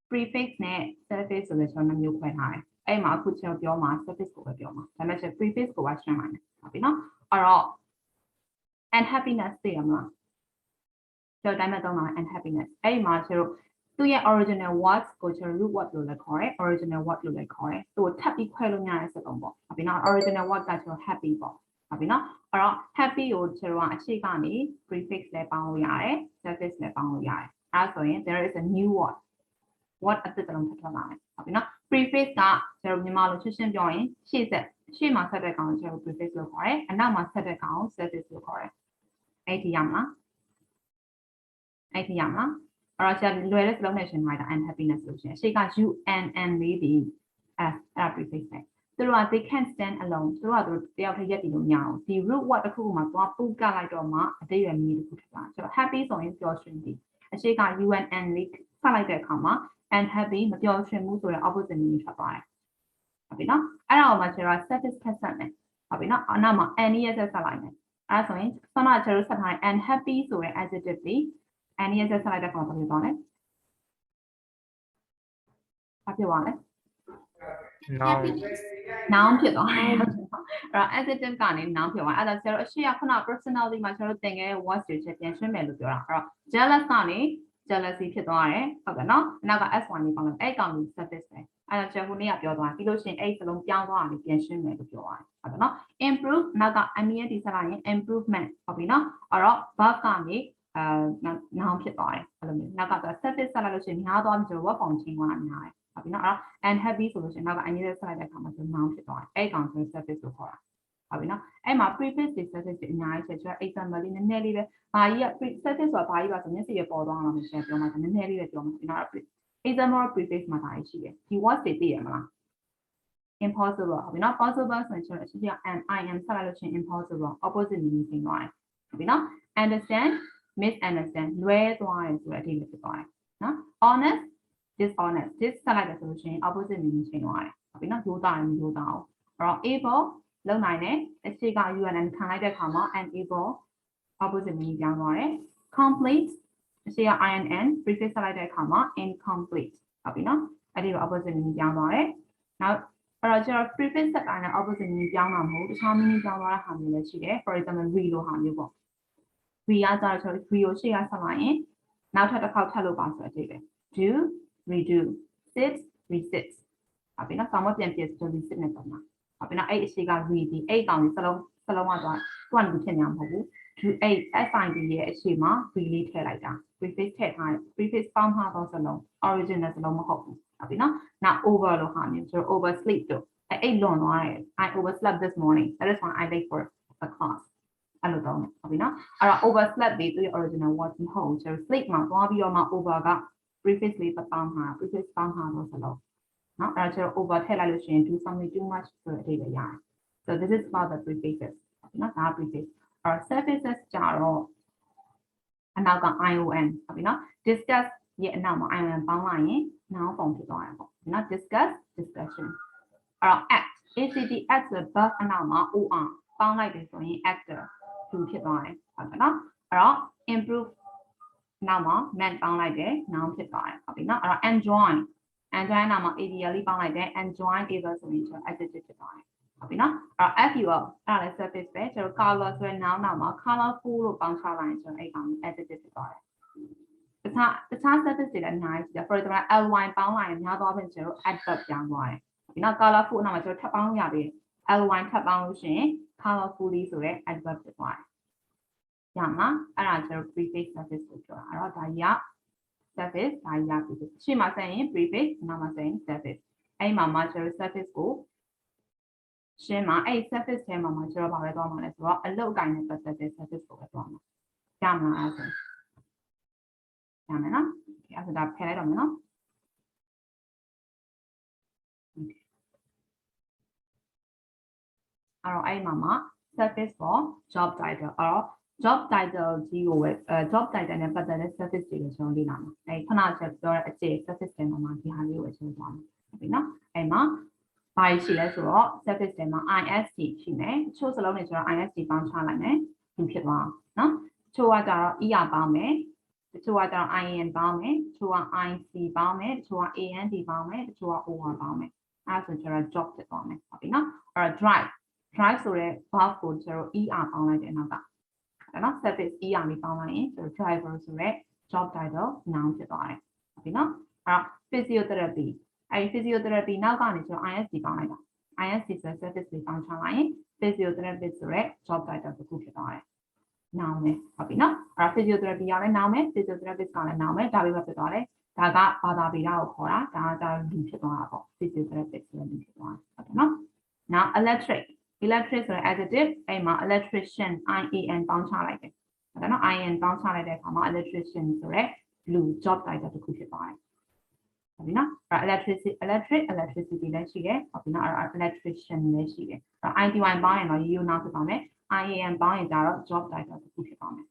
prefix net surface of the term you quite high. A ma could tell your ma surface over your ma. I measure prefix go watch your mind. Okay, no, or and happiness theorem. So dimensional and happiness. A ma to do your original word ကိုကျွန်တော် root word လို့လည်းခေါ်တယ် original word လို့လည်းခေါ်တယ်သူကိုထပ်ပြီးခွဲလို့ရတဲ့စကားပေါ့ဟုတ်ပြီနော် original word ကကျွန်တော် happy ပေါ့ဟုတ်ပြီနော်အဲ့တော့ happy ကိုကျွန်တော်အရှိကနေ prefix လည်းပေါင်းလို့ရတယ် suffix လည်းပေါင်းလို့ရတယ်အဲ့ဒါဆိုရင် there is a new word အသစ်တစ်လုံးထပ်ထွက်လာတယ်ဟုတ်ပြီနော် prefix ကကျွန်တော်မြန်မာလိုရှင်းပြောရင်ရှေ့မှာဆက်တဲ့ကောင်ကိုကျွန်တော် prefix လို့ခေါ်တယ်အနောက်မှာဆက်တဲ့ကောင်ကို suffix လို့ခေါ်တယ်အဲ့ဒီရမလား or shall loyalist explanation right and happiness solution. She got you and maybe as a prefix. So they can't stand alone. So they are yet in now. The root what the cool must want to get like ma, they are need to put so happy so in your string. She got you and leak like that comma and happy but your string moves to the opposite meaning to buy. Happy now? I know much are satisfaction. Happy now? Anama any other alignment. As in some other and happy so adjectively. Any other side of company on it? Have you want it? No. Noun ဖြစ်သွားတယ်အဲ့တော့ adjective ကနေ noun ဖြစ်သွားအဲ့ဒါဆရာတို့အရှိရခုန personality မှာကျွန်တော်တို့သင်ခဲ့တဲ့ words တွေချက်ပြန်ရှင်းမယ်လို့ပြောတာအဲ့တော့ jealous ကနေ jealousy ဖြစ်သွားတယ်ဟုတ်ကဲ့နော်နောက်က S1 လေးပေါင်းလိုက်အဲ့ကောင်ကြီး surface ပဲအဲ့တော့ကျွန်တော်ခုနေ့ကပြောသွားပြီးလို့ရှိရင်အဲ့စလုံးပြောင်းသွားတာလေးပြန်ရှင်းမယ်လို့ပြောသွားတယ်ဟုတ်ကဲ့နော် improve နောက်က MENT ဆက်လိုက်ရင် improvement ဟုတ်ပြီနော်အဲ့တော့ verb ကနေnoun ဖြစ်သွားတယ်အဲ့လိုမျိုးနောက်က surface ဆက်လိုက်လို့ရှိရင်များသွားပြီဆိုတော့ verb form change သွားတာများတယ်ဟုတ်ပြီနော်အဲ့တော့ unhappy ဆိုလို့ရှိရင်နောက်က ing ဆက်လိုက်တဲ့အခါမှာဆို noun ဖြစ်သွားတယ်အဲ့ကောင်ဆို surface ကိုခေါ်တာဟုတ်ပြီနော်အဲ့မှာ prefix တွေ surface တွေအများကြီးချက်ကျွန်တော် example လေးနည်းနည်းလေးပဲဘာကြီးက surface ဆိုတာဘာကြီးပါဆိုမျက်စိရပေါ်သွားအောင်လို့ရှင်ပြောမှာနည်းနည်းလေးပဲပြောမှာဒီနောက် example prefix မှာဒါရှိတယ်ဒီ word တွေသိရမလား impossible ဟုတ်ပြီနော် possible ဆိုရင်ကျွန်တော်အရှိကြီး am ဆက်လိုက်လို့ရှိရင် impossible opposite meaning ဖြစ်သွားတယ်ဟုတ်ပြီနော် understand misunderstand လွဲသွားတယ်ဆိုတဲ့အဓိပ္ပာယ်ဖြစ်သွားတယ်နော် honest dishonest dis ဆက်လိုက်တယ်ဆိုလို့ရှိရင် opposite meaning ဖြစ်သွားတယ်ဟုတ်ပြီနော်ရိုးသားရင်ရိုးသားအောင်အဲ့တော့ able လုံနိုင်တယ်အရှိက UNN ခံလိုက်တဲ့အခါမှာ unable opposite meaning ပြောင်းသွားတယ် complete အရှိက INN prefix ဆက်လိုက်တဲ့အခါမှာ incomplete ဟုတ်ပြီနော်အဲ့ဒီ opposite meaning ပြောင်းသွားတယ်နောက်အဲ့တော့ကျွန်တော် prefix ဆက်တိုင်းနဲ့ opposite meaning ပြောင်းတာမဟုတ်တခြား meaning ပြောင်းသွားတဲ့ဟာမျိုးလည်းရှိတယ် for example re လိုဟာမျိုးပေါ့ re ကကျတော့ကျွန်တော် re ကိုရှေ့ကဆက်လိုက်ရင်နောက်ထပ်တစ်ခေါက်ထပ်လို့ပါဆိုတဲ့အဓိပ္ပာယ် do redo sit resit ဟုတ်ပြီနော်ဆောင်းမပြန်ပြဆို resit နဲ့ပေါ့နော်ဟုတ်ပြီနော်အဲ့အရှိက read ဒီအဲ့ကောင်ကြီးစလုံးကတော့သူကဖြစ်နေတာမဟုတ်ဘူး do အဲ့ SID ရဲ့အရှိမှာ really ထည့်လိုက်တာ prefix ထည့်ထားတယ် prefix ပေါင်းထားတော့စလုံး original စလုံးမဟုတ်ဘူးဟုတ်ပြီနော်နောက် over လို့ဟာမျိုးကျွန်တော် oversleep တို့အဲ့လွန်သွားတယ် I overslept this morning that is why I late for the class အဲ့လိုတော့ဟုတ်ပြီနော်အဲ့တော့ overslept ဒီသူရဲ့ original word မဟုတ်ဘူးကျွန်တော် sleep မှာသွားပြီးတော့မှ over က prefix လေးပေါင်းထား prefix ပေါင်းထားတော့စလုံးနော်အဲ့တော့ကျွန်တော် over ထည့်လိုက်လို့ရှိရင် do something too much ဆိုတဲ့အဓိပ္ပာယ်ရတယ် so this is about the prefixes နော်ဒါ prefix surfaces ကြတော့အနောက်က ION ဟုတ်ပြီနော် discuss ရဲ့အနောက်မှာ ION ပေါင်းလိုက်ရင် noun form ဖြစ်သွားတယ်ပေါ့နော် discuss discussion အဲ့တော့ act act ဆို verb အနောက်မှာ or ပေါင်းလိုက်ပြီဆိုရင် actor သူဖြစ်သွားတယ်ဟုတ်ကဲ့နော်အဲ့တော့ improve နောက်မှာ man ပေါင်းလိုက်တယ် noun ဖြစ်သွားတယ်ဟုတ်ပြီနော်အဲ့တော့ enjoy နောက်မှာ adl ပေါင်းလိုက်တယ် enjoy able ဆိုရင်ကျွန်တော် adjective ဖြစ်သွားတယ်ဟုတ်ပြီနော်အဲ့တော့ fuel အဲ့ဒါလည်း surface ပဲကျွန်တော် color ဆိုရင် noun နောက်မှာ colorful လို့ပေါင်းချလိုက်ရင်ကျွန်တော်အဲ့ကောင် adjective ဖြစ်သွားတယ်တခြား surface တွေလည်းအများကြီးရှိတယ် for example ly ပေါင်းလိုက်ရင်များသွားပြင်ကျွန်တော် adverb ပြောင်းသွားတယ်ဒီနောက် colorful နောက်မှာကျွန်တော်ထပ်ပေါင်းလို့ရပြီ ly ထပ်ပေါင်းလို့ရှိရင် colorfully ဆိုတဲ့ adverb ဖြစ်သွားတယ်ရမှာအဲ့ဒါကျွန်တော် prefix surface ကိုပြောတာအဲ့တော့ဒါကြီးက surface ဒါကြီးက prefix ရှေ့မှာဆက်ရင် prefix နောက်မှာဆက်ရင် surface အဲ့မှာမှာကျွန်တော် surface ကိုရှင်းမှာအဲ့ surface ထဲမှာကျွန်တော်ဗာပဲသွားမှာလဲဆိုတော့အလုပ်အကိုင်နဲ့ပတ်သက်တဲ့ surface ကိုပဲသွားမှာရမလားအဲ့ဆိုရမယ်နော်အဲ့ဒါဖယ်လိုက်တော့မယ်နော်အဲ့တော့အဲ့မှာ surface for job title အဲ့တော့ job title ကြီးကိုပဲ job title နဲ့ပတ်သက်တဲ့ surface တွေကိုကျွန်တော်လေ့လာမှာအဲ့ခဏချက်ပြောတဲ့အကျေ surface ထဲမှာဒီဟာလေးကိုကျွန်တော်သွားမှာဟုတ်ပြီနော်အဲ့မှာဘာရှိလဲဆိုတော့ surface ထဲမှာ IST ရှိမယ်တချို့စလုံးတွေကျွန်တော် IST ပေါင်းချလိုက်မယ်ဒီဖြစ်သွားနော်တချို့ကကြတော့ ER ပေါင်းမယ်တချို့ကကြတော့ IN ပေါင်းမယ်တချို့က IC ပေါင်းမယ်တချို့က AND ပေါင်းမယ်တချို့က OR ပေါင်းမယ်အဲ့ဒါဆိုကျွန်တော် job ဖြစ်သွားမယ်ဟုတ်ပြီနော်အဲ့တော့ drive ဆိုတဲ့ verb ကိုကျွန်တော် ER ပေါင်းလိုက်တဲ့နောက်ကနော် surface ER လေးပေါင်းလိုက်ရင်ကျွန်တော် driver ဆိုတဲ့ job title noun ဖြစ်သွားတယ်ဟုတ်ပြီနော်အဲ့တော့ physiotherapy အဲ့ physiotherapy နောက်ကနေကျွန်တော် IST ပေါင်းလိုက်တာ IST ဆိုတဲ့ surface လေးပေါင်းချလိုက်ရင် physiotherapist ဆိုတဲ့ job title တစ်ခုဖြစ်သွားတယ် noun ပဲဟုတ်ပြီနော်အဲ့တော့ physiotherapy ကလည်း noun ပဲ physiotherapist ကလည်း noun ပဲဒါပဲဖြစ်သွားတယ်ဒါကဘာသာပေတာကိုခေါ်တာဒါကကျတော့လူဖြစ်သွားတာပေါ့ physiotherapist ဆိုတဲ့လူဖြစ်သွားတယ်ဟုတ်တယ်နော် now electric ဆိုတဲ့ adjective အဲ့မှာ electrician IAN ပေါင်းချလိုက်တယ်ဟုတ်တယ်နော် IN ပေါင်းချလိုက်တဲ့အခါမှာ electrician ဆိုတဲ့လူ job title တစ်ခုဖြစ်သွားတယ်ဟုတ်ပြီနော်အဲ့ electricity လည်းရှိတယ်ဟုတ်ပြီနော်အဲ့ electrician လည်းရှိတယ်အဲ့ ITY ပေါင်းရင်တော့ you now ဖြစ်သွားမယ် IAN ပေါင်းရင်ဒါတော့ job title တစ်ခုဖြစ်သွားမယ်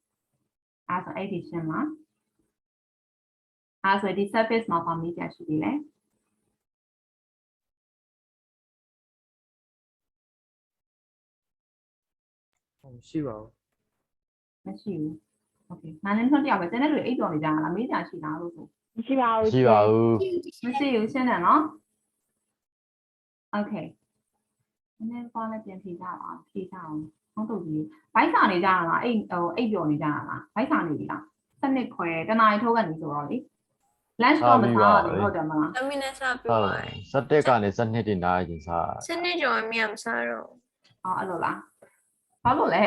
အဲ့ဆို addition မှာအဲ့ဆိုဒီ surface မှာပါမိကြရှိသေးတယ်မရှိပါဘူးမရှိဘူးโอเคနားလည်ဆုံးတရားပဲကျန်တဲ့လူအိတ်တော်နေကြလားမေးကြရှိလားလို့ဆို မရှိပါဘူး မရှိပါဘူး မရှိဘူးရှင်းတယ်နော်โอเคနည်းနည်းပါလဲပြန်ဖြေကြပါဖြေကြအောင်ဟုတ်တူကြီးဘိုက်စာနေကြလားအိတ်ပျော်နေကြလားဘိုက်စာနေပြီလား စနစ်ခွဲတနားထိုးကနေဆိုတော့လေ lunch တော့မစားရဘူးဟုတ်တယ်မလား သမီးနဲ့စားပြီး ဟုတ် ပါ 17ကနေ12တင်နားရင်စား စနေကျော်အမြတ်မစားတော့ အော်အဲ့လိုလားဘာလို့လဲ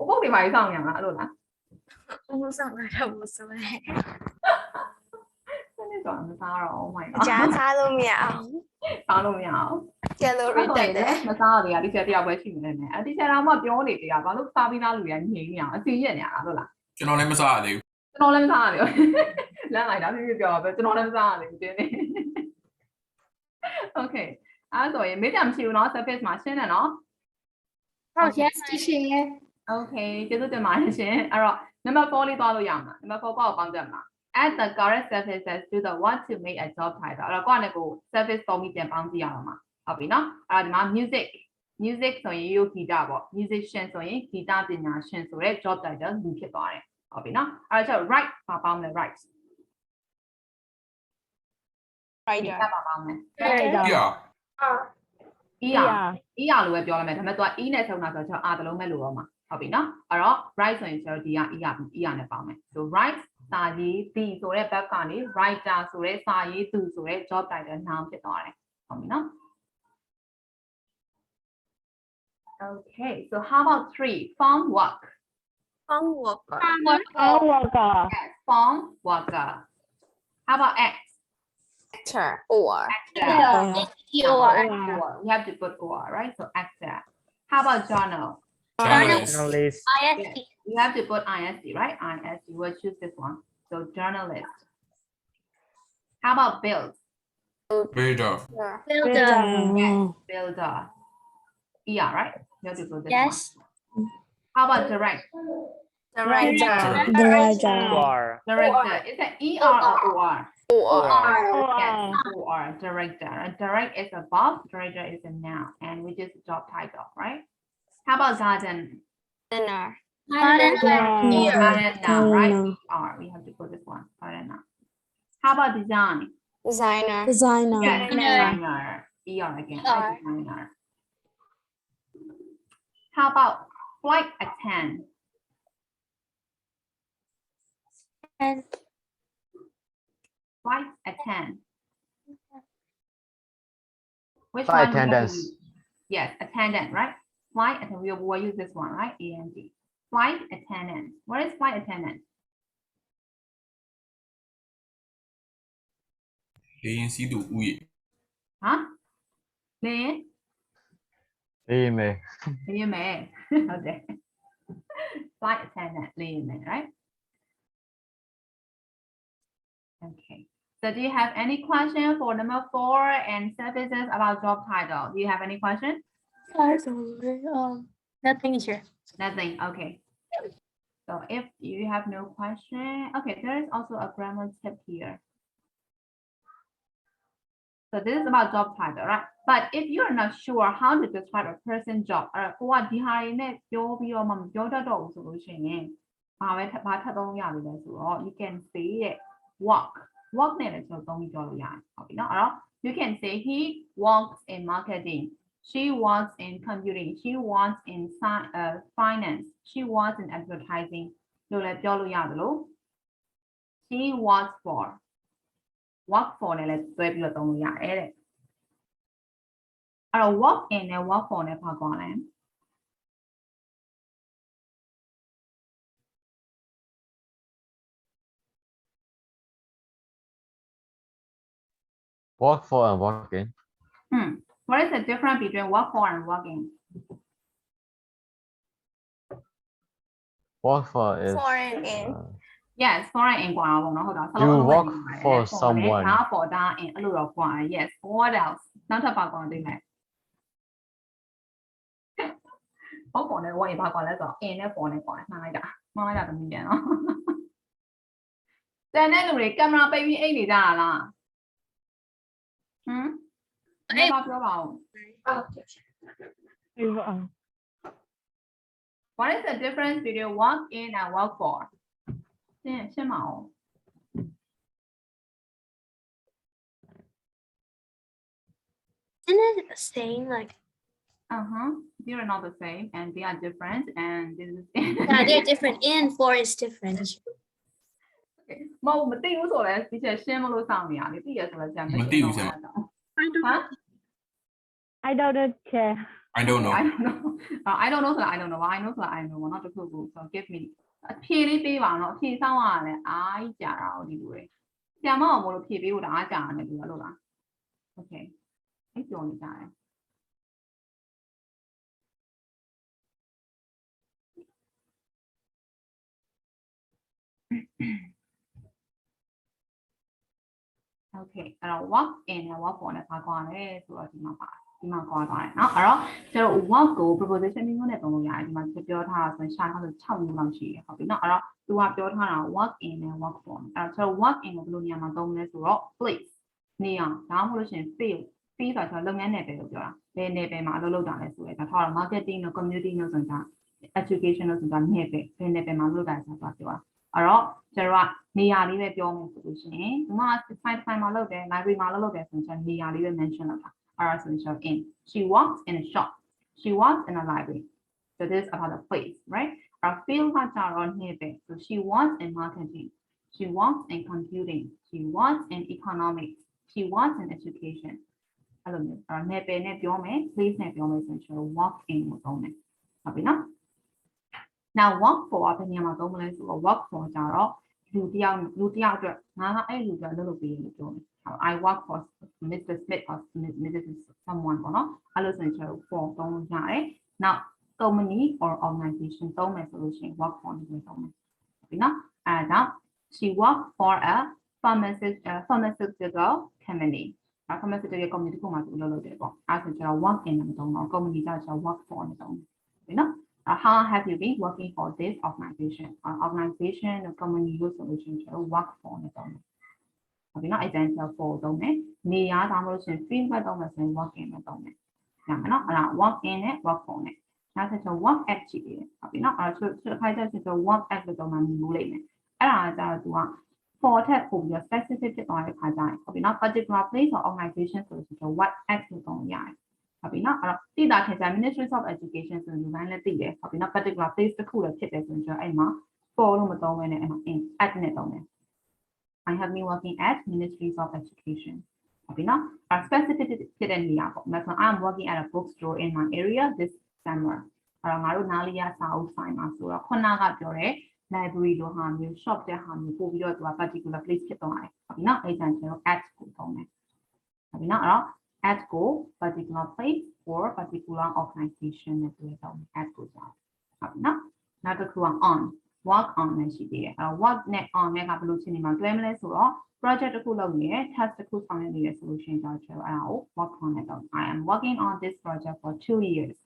အဘုတ်တွေပါစောင့်ရမှာအဲ့လိုလား ဘူးဆောင်ရတော့ဘူးဆိုရဲ စနစ်တော့မစားတော့ oh my god ကြားစားလို့မရအောင် စားလို့မရအောင် ကယ်လိုရီတက်တယ် မစားရသေးတာဒီချက်တယောက်ပဲရှိနေတယ်အတီချက်တော်မှပြောနေသေးတာဘာလို့စားပြီးသားလူတွေကငြိမ်နေအောင်အစီရက်နေရတာဟုတ်လား ကျွန်တော်လည်းမစားရသေးဘူး ကျွန်တော်လည်းမစားရသေးဘူးလမ်းလိုက်တာပြပြပြောပါပဲကျွန်တော်လည်းမစားရသေးဘူးတင်းနေ Okay အဲ့ဆိုရင်မေးကြမရှိဘူးเนาะ surface မှာရှင်းတယ်เนาะ Oh, yes, teacher. Okay ကျေးဇူးတင်ပါတယ်ရှင်အဲ့တော့ number 4လေးသွားလို့ရမှာ number 4ကောက်ပေါင်းကြမှာ add the correct surfaces to the what to make a job title အဲ့တော့ကိုယ့်အနေကို surface ပုံပြီးပြန်ပေါင်းကြည့်ရအောင်ပါဟုတ်ပြီเนาะအဲ့တော့ဒီမှာ music ဆိုရင်ရိုးဂီတပေါ့ musician ဆိုရင်ဂီတပညာရှင်ဆိုတဲ့ job title လူဖြစ်သွားတယ်ဟုတ်ပြီเนาะအဲ့တော့ write ပါပေါင်းမယ် write writer ပါပေါင်းမယ် ပြ ER လို့ပဲပြောလိုက်မယ်ဒါပေမဲ့ तू က E နဲ့ဆုံးတာဆိုတော့ R တလုံးပဲလို့တော့မှာဟုတ်ပြီเนาะအဲ့တော့ write ဆိုရင်ကျွန်တော်ဒီက ER နဲ့ပေါင်းမယ် so write စာရေး the ဆိုတဲ့ verb ကနေ writer ဆိုတဲ့စာရေးသူဆိုတဲ့ job title noun ဖြစ်သွားတယ်ဟုတ်ပြီเนาะ Okay so how about 3 farm work farm worker yes farm worker how about X actor or we have to put or right so actor how about journal Journalist. yes. You have to put ISD, right? ISD, we'll choose this one. So journalist. How about build? builder Yes, builder. Yeah, right? You have to put this Yes. one. How about direct? director Director. Is it ER or OR? Yes, OR. Director. And direct is a verb, director is a noun, and which is job title, right? How about garden? dinner Garden now, right? ER. We have to put this one. Garden now. How about design? designer Yes, designer. ER again. right? Designer. How about flight attend? And Flight attend. Which Flight one we have to attendants. use? Yes, attendant, right? Flight attendant. We will use this one, right? AND. Flight attendant. What is flight attendant? လေရင်စီးသူဦးရေ Huh? Lin? အေးမယ် Lin. Okay. Flight attendant, Lin, right? Okay. So do you have any question for number 4 and services about job title? Do you have any question? nothing here. Nothing. Okay. So if you have no question, okay, there is also a grammar tip here. So this is about job title, right? But if you're not sure how to describe a person's job, or you can say it work. Work နဲ့လည်းကျွန်တော်သုံးပြီးပြောလို့ရတယ်ဟုတ်ပြီเนาะအဲ့တော့ you can say he works in marketing, she works in computing, she works in finance, she works in advertising လို့လည်းပြောလို့ရတယ်လို့ she works forနဲ့လည်းတွဲပြီးတော့သုံးလို့ရတယ်တဲ့အဲ့တော့ work in နဲ့ work for နဲ့ဘာကွာလဲ work for and work in What is the difference between work for and work in? work for is foreign in Yes, foreign in ကွာပေါ့နော်ဟုတ်တာ you work for someone ဒါ for ဒါ in အဲ့လိုတော့ကွာ Yes, what else နောက်ထပ်ပါကွာသိမယ်ဟုတ်ပေါ်နဲ့ what ဘာကွာလဲဆိုတော့ in နဲ့ for နဲ့ကွာမှန်လိုက်တာသမီးပြန်နော်တန်တဲ့လူတွေကင်မရာပိတ်ပြီးအိတ်နေကြတာလားဘာပြောပါဦး What is the difference between work in and work for? ရှင်းပါဦး Isn't it saying like They are not the same and they are different and this is Yeah, they're different. In for is different. မဟုတ်မသိဘူးဆိုလဲဒီချက်ရှင်းမလို့စောင့်နေရလေသိရဆိုလဲဆရာမ မသိဘူးဆရာမ ဟမ် I don't know, Chair. I don't know I don't know I don't know ဆိုတာ I don't know I know ဆိုတာ I know ဘာတော့တစ်ခုခု so give me အဖြေလေးပေးပါနော်အဖြေစောင့်ရတယ်အားကြီးကြာတာဒီလိုလေဆရာမအောင်မလို့ဖြေပေးဖို့တအားကြာတယ်ဒီလိုလား Okay အဲ့ပြောနေကြတယ် Okay အဲ့တော့ walk in နဲ့ walk on နဲ့ပါကွာတယ်ဆိုတော့ဒီမှာပါဒီမှာကွာသွားတယ်เนาะအဲ့တော့ကျတော့ walk ကို preposition မျိုးနဲ့သုံးလို့ရတယ်ဒီမှာပြောထားတာဆိုရင်ရှာထားဆို6မျိုးလောက်ရှိတယ်ဟုတ်ပြီเนาะအဲ့တော့သူကပြောထားတာ walk in နဲ့ walk on အဲ့တော့ကျတော့ walk in ကိုဘယ်လိုနေရာမှာသုံးမလဲဆိုတော့ place နေရာဒါမှမဟုတ်လို့ရှိရင် field ဆိုတာကျတော့လုပ်ငန်းနယ်ပယ်လို့ပြောတာဘယ်နယ်ပယ်မှာအလုပ်လုပ်တာလဲဆိုရဲဒါထားတော့ marketing နဲ့ community နဲ့ဆိုတာ education လို့ဆိုတာနယ်ပယ်ဘယ်နယ်ပယ်မှာလုပ်တာဆိုတာပြောတာအဲ့တော့ကျတော့နေရာလေးပဲပြောမယ်ဆိုလို့ရှိရင်ဒီမှာ site မှာလုပ်တယ် library မှာလုပ်တယ်ဆိုရင်နေရာလေးပဲ mention လုပ်တာအဲ့ဒါဆိုရင် in she works in a shop she works in a library so this is about the place right our field ကကျတော့နေပဲ so she works in marketing she works in computing she works in economics she works in education အဲ့လိုမျိုးအဲ့နယ်ပယ်နဲ့ပြောမယ် place နဲ့ပြောမယ်ဆိုရင် work in ကိုသုံးမယ်ဟုတ်ပြီနော် now work for ဘယ်နေရာမှာသုံးမလဲဆိုတော့ work for ကျတော့လူတယောက်အတွက်ငါကအဲ့လူအတွက်လုပ်ပေးလို့ပြောမယ် I work for Mr. Smith or Mrs. someone ပေါ့နော်အဲ့လိုဆိုရင် for သုံးလို့ရတယ် now company or organization သုံးမယ်ဆိုလို့ရှိရင် work for နဲ့သုံးမယ်ဟုတ်ပြီနော်အဲ့ဒါ she worked for a pharmaceutical company pharmaceutical company ကိုမှသူလုပ်တယ်ပေါ့အဲ့ဆိုတော့ work in နဲ့သုံးတော့ company ကျတော့ work for နဲ့သုံးတယ်နော်how have you been working for this organization organization or company လို့ဆိုလို့ရှိရင် work for နဲ့သုံးတယ်ဟုတ်ပြီနော် example for သုံးမယ်နေရာဒါမှမဟုတ်ရှင် field ဘက်သုံးမယ်ဆိုရင် work in နဲ့သုံးမယ်ညမယ်နော်အဲ့ဒါ work in နဲ့ work for နဲ့နောက်ဆက်ချော work at ရှိတယ်ဟုတ်ပြီနော်အဲ့တော့တစ်ခါကျတော့ work at လို့သုံးမှမျိုးလိမ့်မယ်အဲ့ဒါကျတော့သူက for ထက်ပိုပြီး specific ဖြစ်သွားတဲ့ခါကျရင်ဟုတ်ပြီနော် particular place or organization ဆိုတော့ what at လို့သုံးရတယ်ဟုတ်ပြီနော်အဲ့တော့သိတာထင်ကြ Ministry of Education ဆိုရင်ဒီပိုင်းလည်းသိတယ်ဟုတ်ပြီနော် particular place တစ်ခုလည်းဖြစ်တယ်ဆိုရင်ကျွန်တော်အဲ့မှာ for လို့မသုံးဘဲနဲ့အဲ့မှာ in at နဲ့သုံးတယ် I have been working at Ministry of Education ဟုတ်ပြီနော်အဲ့ specific ဖြစ်တဲ့နေရာပေါ့ مثلا I am working at a bookstore in my area this summer အဲ့တော့ငါတို့နားလေးရစာအုပ်ဆိုင်မှာဆိုတော့ခုနကပြောတဲ့ library လိုဟာမျိုး shop တဲ့ဟာမျိုးပို့ပြီးတော့သူက particular place ဖြစ်သွားတယ်ဟုတ်ပြီနော်အဲ့ဒါကျွန်တော် at ကိုသုံးမယ်ဟုတ်ပြီနော်အဲ့တော့ at ကို particular place or particular organization နဲ့တွေ့တော့ at ကိုကြောင်းဟုတ်ပြီနော်နောက်တစ်ခုက on work on နဲ့ရှိသေးတယ်အဲ့တော့ work နဲ့ on နဲ့ကဘယ်လိုချင်းနေမှာတွဲမလဲဆိုတော့ project တစ်ခုလုပ်နေတယ် task တစ်ခုဆောင်ရွက်နေတယ်ဆိုလို့ရှိရင်တော့ကျွန်တော်အဲ့ဒါကို work on နဲ့တော့ I am working on this project for 2 years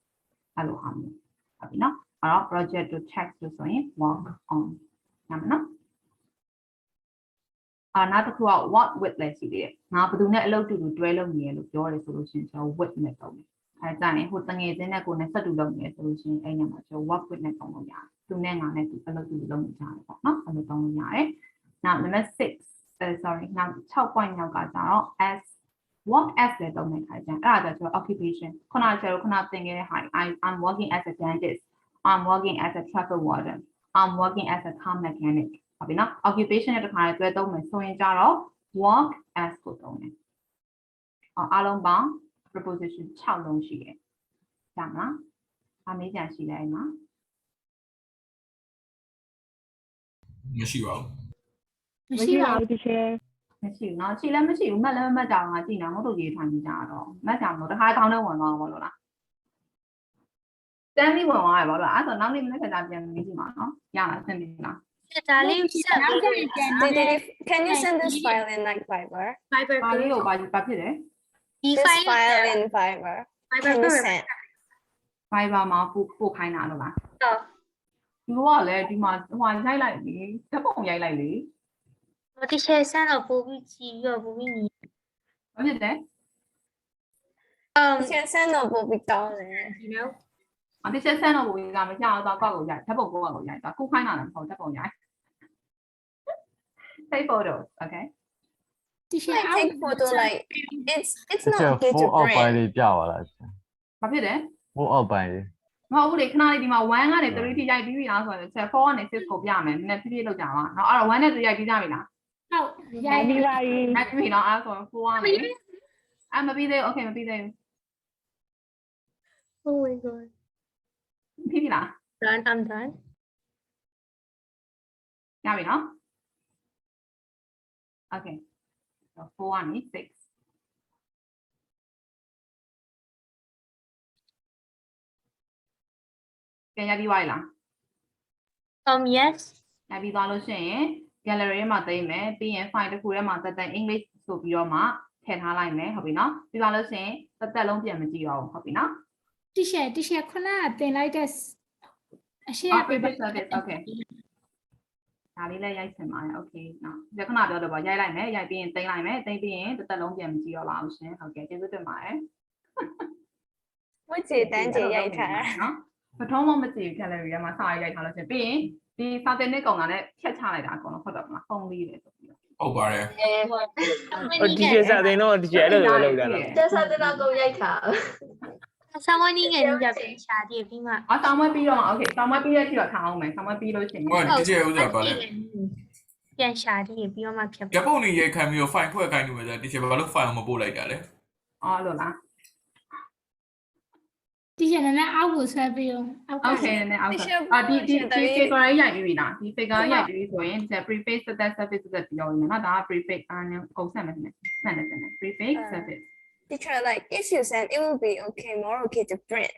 အဲ့လိုဟာမျိုးဟုတ်ပြီနော်အဲ့တော့ project တို့ task တို့ဆိုရင် work on ညမနော်နောက်တစ်ခုက what with လည်းရှိသေးတယ်ငါဘယ်သူနဲ့အလုပ်တူတူတွဲလုပ်နေရလို့ပြောတယ်ဆိုလို့ရှိရင်ကျွန်တော် with နဲ့သုံးတယ်အဲဒါကြရင်ဟိုတငယ်ချင်းနဲ့ကိုယ်နဲ့ဆက်တူလုပ်နေရဆိုလို့ရှိရင်အဲ့ညမှာကျွန်တော် work with နဲ့သုံးလို့ရတယ်သူနဲ့ငါနဲ့သူအလုပ်တူတူလုပ်နေကြတယ်ပေါ့နော်အဲ့လိုသုံးလို့ရတယ် now number 6 sorry now 6 point နောက်ကကြတော့ as work as လည်းသုံးတဲ့ခါကျရင်အဲ့ဒါကြတော့ occupation ခုနကကျွန်တော်သင်ခဲ့တဲ့ဟာ I'm working as a dentist I'm working as a traffic warden I'm working as a car mechanic ဟုတ်ပြီနော် occupation နဲ့တခါတွဲသုံးမယ်ဆိုရင်ကြတော့ work as ကိုသုံးတယ်အားလုံးပေါင်း preposition 6လုံးရှိတယ်ကြာမလားအမေးကြရှိတယ်အဲ့မှာ မရှိပါဘူး မရှိပါဘူး Teacher မရှိဘူးเนาะရှိလည်းမရှိဘူးမှတ်လည်းမမှတ်ကြအောင်ငါကြည့်နေငါတို့ရေးထိုင်နေကြတော့မှတ်ကြအောင်တခါကောင်းတဲ့ဝင်သွားအောင်လို့လားတန်းပြီးဝင်သွားရပါလို့အဲ့တော့နောက်နေ့မနေ့ကပြန်မေးကြည့်ပါနော်ရလားအဆင်ပြေလား Can you send this file in like Fiverr? ပါလေးကိုပါဖြစ်တယ် This file in Fiverr. Can you send? Fiverr မှာပို့ခိုင်းတာလို့လားသူကလည်းဒီမှာဟိုရိုက်လိုက်လေဓာတ်ပုံရိုက်လိုက်လေ Teacher ဆန်းတော့ပို့ပြီးကြည့်ပြီးတော့ပို့ပြီးညီဘာဖြစ်လဲ Teacher ဆန်းတော့ပို့ပြီးကောင်းတယ် you know ဒီချက်ဆန်းတော့ကိုကမကြောက်တော့ကောက်ကိုရိုက်ဓာတ်ပုံကိုရိုက်တော့ခုခိုင်းတာလည်းမဟုတ်ဓာတ်ပုံရိုက် Take photos okay Like take photo like it's not Teacher, okay to full out ပိုင်း print. လေးပြပါလား ဘာဖြစ်လဲ What about မဟုတ်ဘူးလေခဏလေးဒီမှာ1ကနေ3ထိရိုက်ပြီးပြီလားဆိုရင်ချက်4ကနေ6ကိုပြမယ်နည်းနည်းဖြည်းဖြည်းလောက်ကြပါနော်အဲ့တော့1နဲ့3ရိုက်ပြီးကြပြီလား ဟုတ်ရိုက်ပြီးပါပြီ ရိုက်ပြီးနော်အဲ့ဆိုရင်4ကနေမပြီးသေးဘူး okay မပြီးသေးဘူး Oh my god. ပြီးပြီလား Done. I'm done. ရပြီနော် okay so 4ကနေ6ပြန်ရပြီးသွားပြီလား Yes. ရပြီးသွားလို့ရှိရင် gallery ထဲမှာသိမ်းမယ်ပြီးရင် file တစ်ခုထဲမှာတက်တက် English ဆိုပြီးတော့မှထည့်ထားလိုက်မယ်ဟုတ်ပြီနော်ပြီးသွားလို့ရှိရင်တက်လုံးပြန်မကြည့်တော့ဘူးဟုတ်ပြီနော် teacher ခုနကတင်လိုက်တဲ့အရှေ့က previous service okay ဒါလေးလည်းရိုက်ချင်ပါတယ် okay နော်ဒီခဏပြောတော့ပါရိုက်လိုက်မယ်ရိုက်ပြီးရင်သိမ်းလိုက်မယ်သိမ်းပြီးရင်တက်လုံးပြန်မကြည့်တော့ပါဘူးရှင်ဟုတ်ကဲ့ကျေးဇူးတင်ပါတယ် 我简单解一下。 နော်ပထမမကြည့် gallery ထဲမှာစာရိုက်ထားလို့ရှင်ပြီးရင်ဒီစာတင်တဲ့ကောင်ကလည်းဖြတ်ချလိုက်တာအကုန်လုံးဟုတ်တော့မလားဖုန်းလေးလေဆိုပြီးတော့ ဟုတ်ပါတယ် teacher စာတင်တော့ teacher အဲ့လိုပဲလုပ်တာလား ကျဆာတဲ့တော့ကိုရိုက်တာ Someone need to be shady. Be my. အော်ဆောင်းမပြီးတော့ okay ဆောင်းမပြီးရပြီတော့ထားအောင်မယ်ဆောင်းမပြီးလို့ရှိရင် ဟိုကဒီကျေဥစ္စာပါလေ ပြန်ရှာတယ်ပြီးတော့မှဖြတ် ရပုံနေရိုက်ခံပြီးတော့ file ဖွဲ့ခိုင်းနေမှာဒီကျေဘာလို့ file မပို့လိုက်တာလဲ အော်လို့လား teacher နည်းနည်းအောက်ကိုဆွဲပြီးအောင်အောက်က okay နည်းအောက်ကဒီ figure ရိုက်ပြီးပြီလားဒီ figure ရိုက်ပြီးဆိုရင်ဒီ preface that service ဆိုပြောရမယ်နော်ဒါက preface ကုန်ဆက်မယ်မှန်တယ် preface service Teacher, like if you send, it will be okay, more okay to print.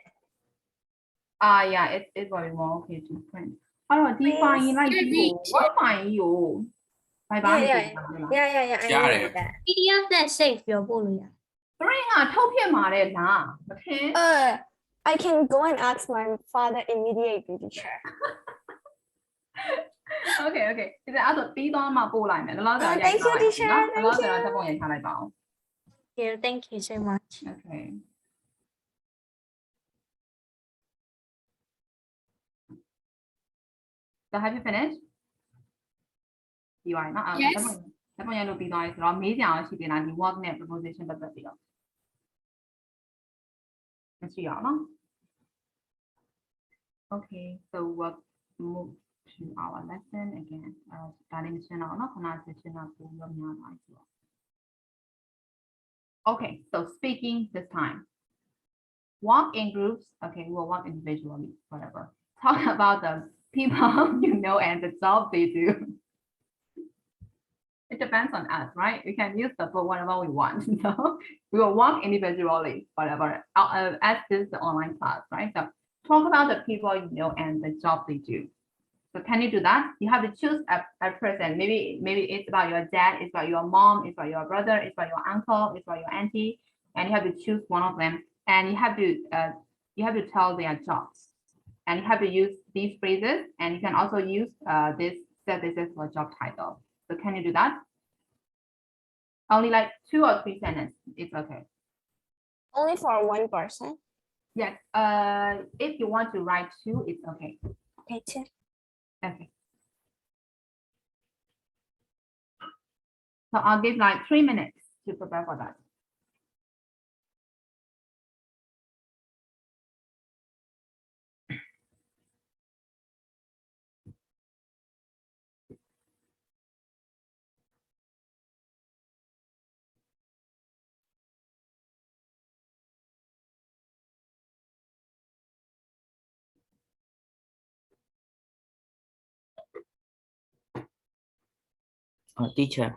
Yeah, it's very more okay to print. အဲ့တော့ဒီ file လိုက်ပြီး what file ကို bye bye Yeah. I know that. PDF နဲ့ save ပြောပို့လို့ရ print ကထုတ်ဖြစ်မှာတဲ့လားမထင် I can go and ask my father immediately, teacher. Okay ဒီအဲ့တော့ပြီးသွားမှပို့လိုက်မယ်လောလောဆယ်ရိုက် Thank you, teacher. လောလောဆယ်တော့ဓာတ်ပုံရိုက်ထားလိုက်ပါအောင် Thank you so much. Okay. So have you finished? You are not. Yes. ဓာတ်ပုံရိုက်လို့ပြီးသွားပြီဆိုတော့မေးကြအောင်ရှိသေးလားဒီ work နဲ့ proposition ပတ်သက်ပြီးတော့မရှိအောင်နော် Okay, so we'll move to our lesson again. Starting ရှင်းအောင်နော်ခဏရှင်းအောင်ပို့လို့များပါဆိုတော့ Okay, so speaking this time. Walk in groups. Okay, we'll walk individually, whatever. Talk about the people you know and the job they do. It depends on us, right? We can use the book whenever we want. So we will walk individually, whatever. As this is the online class, right? So talk about the people you know and the job they do. So can you do that? You have to choose a person. Maybe it's about your dad, it's about your mom, it's about your brother, it's about your uncle, it's about your auntie, and you have to choose one of them. And you have to tell their jobs. And you have to use these phrases, and you can also use this services for job title. So can you do that? Only like 2 or 3 sentences. It's okay. Only for one person? Yes. If you want to write 2, it's okay. Okay, 2. Okay. So I'll give like 3 minutes to prepare for that. Teacher.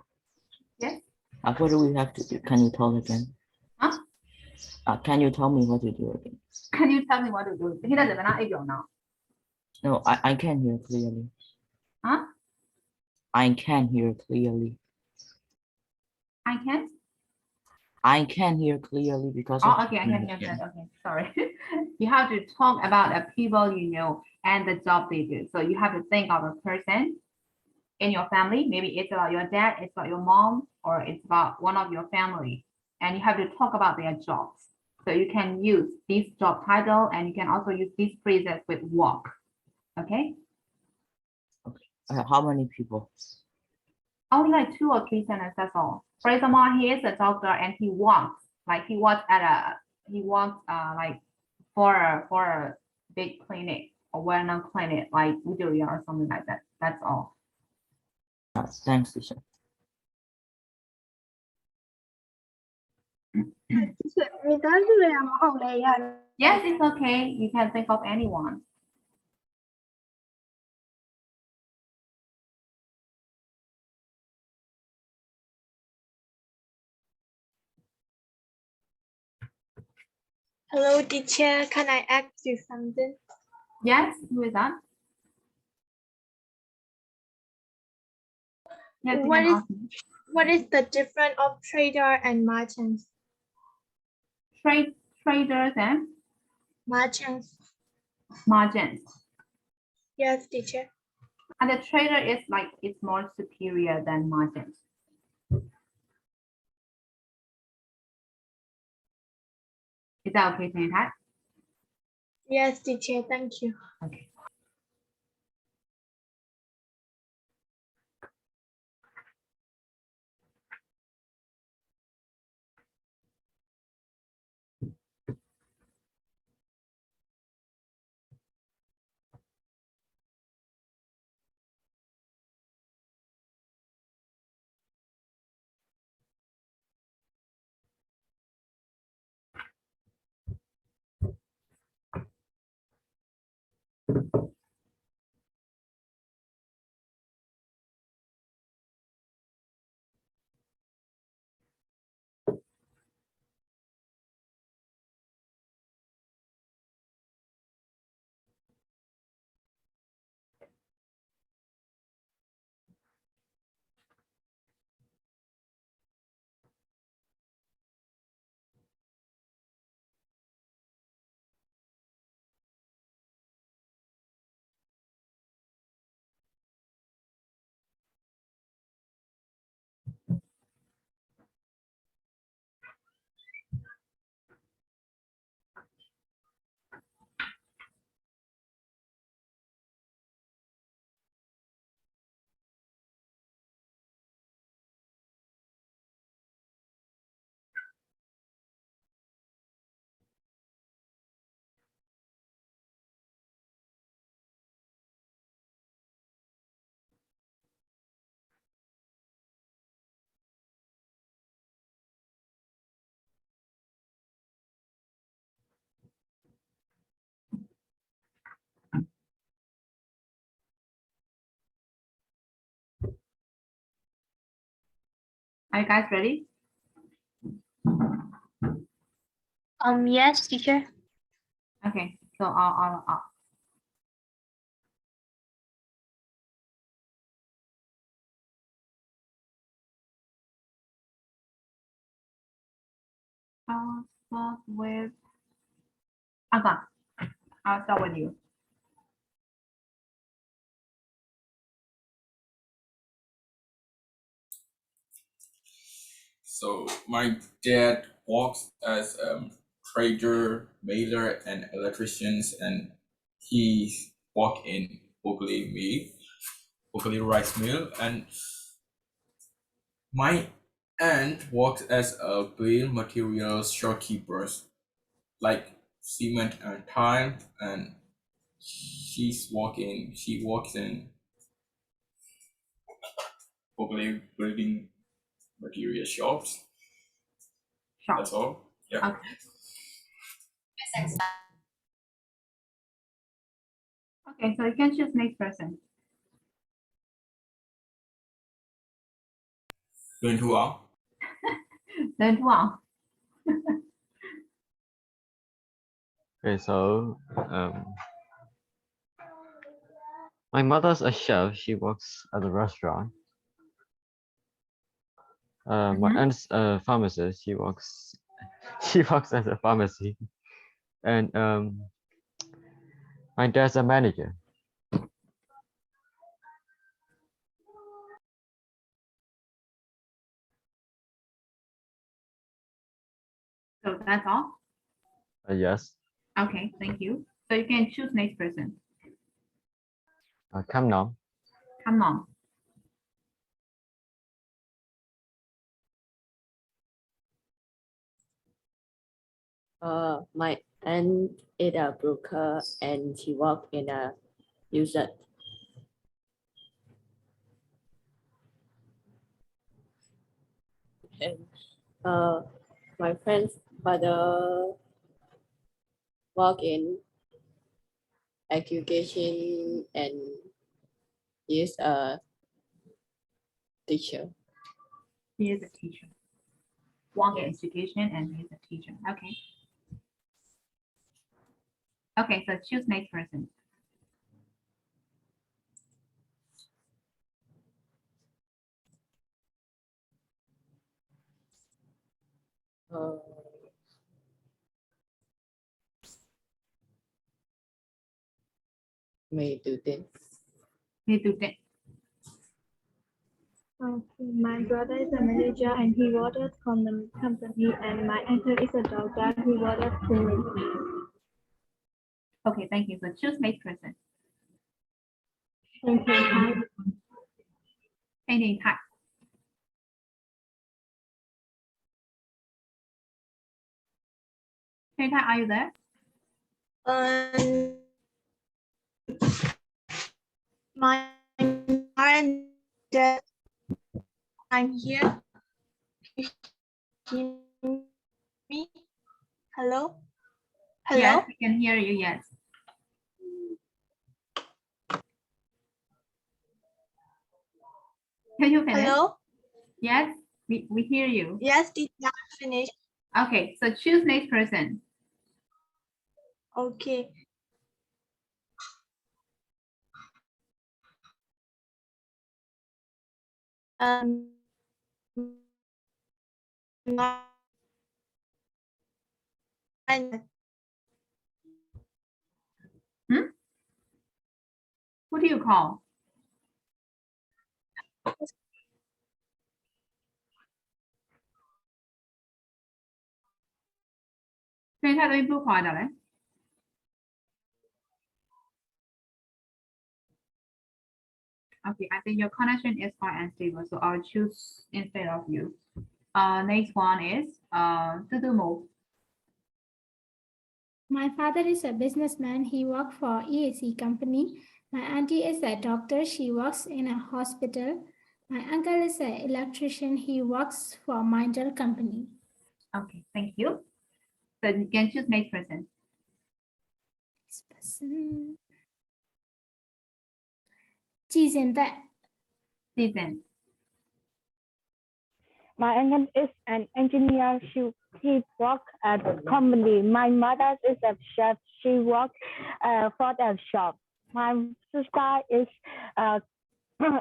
Yes. What do we have to do? Can you tell again? Huh? Can you tell me what to do again? Can you tell me what to do? He doesn't know. No, I can't hear clearly. Huh? I can hear clearly. I can't? I can hear clearly because Oh, of okay, I can hear that. Okay, sorry. You have to talk about the people you know and the job they do. So you have to think of a person in your family. Maybe it's about your dad, it's about your mom, or it's about one of your family. And you have to talk about their jobs. So you can use this job title and you can also use these phrases with walk. Okay? How many people? Only like 2 or 3 sentences, that's all. For example, he is a doctor and he walks like for a big clinic or well-known clinic like Udoria or something like that. That's all. Thanks, teacher. Yes, it's okay. You can think of anyone. Hello, teacher. Can I ask you something? Yes, who is that? Yes, you What can is ask me. what is the difference of trader and merchants? Traders and Merchants. margins. Yes, teacher. And the trader is like it's more superior than margins. Is that okay to you, Tat? Yes, teacher. Thank you. Okay. Are you guys ready? Yes, teacher. Okay, so I'll start with Aga. I'll start with you. So my dad works as trader, mailer, and electricians, and he work in Bogli rice mill, and my aunt works as a building materials shopkeepers, like cement and tile, and she works in Bogli building material shops. That's all. Yeah. Okay, so you can choose next person. Lên Thu Áo. Then Tuan. Okay, so my mother's a chef. She works at a restaurant. My aunt's a pharmacist. She works at a pharmacy, and my dad's a manager. So that's all. Yes. Okay, thank you. So you can choose next person. Come now. Come on. My aunt is a broker and she works in a user. And my friend's father work in education and is a teacher. He is a teacher. Work in education and he is a teacher. Okay. Okay, so choose next person. May do this. May do that. Okay, my brother is a manager and he works at the company, and my uncle is a doctor. He works at clinic. Okay, thank you. So choose next person. Thank you. Any type. Hey, are you there? My parents, I'm here. Can you hear me? Hello? Hello? Yes, we can hear you, yes. Can you finish? Hello? Yes, we hear you. Yes, did not finish. Okay, so choose next person. Okay. Who do you call? Thế thay tôi bước khỏi đó đấy. Okay, I think your connection is quite unstable, so I'll choose instead of you. Next one is Tutumo. My father is a businessman. He works for EAC company. My auntie is a doctor. She works in a hospital. My uncle is an electrician. He works for Mindel company. Okay, thank you. So you can choose next person. This person. Season. My uncle is an engineer. He works at the company. My mother is a chef. She works for the shop. My sister is an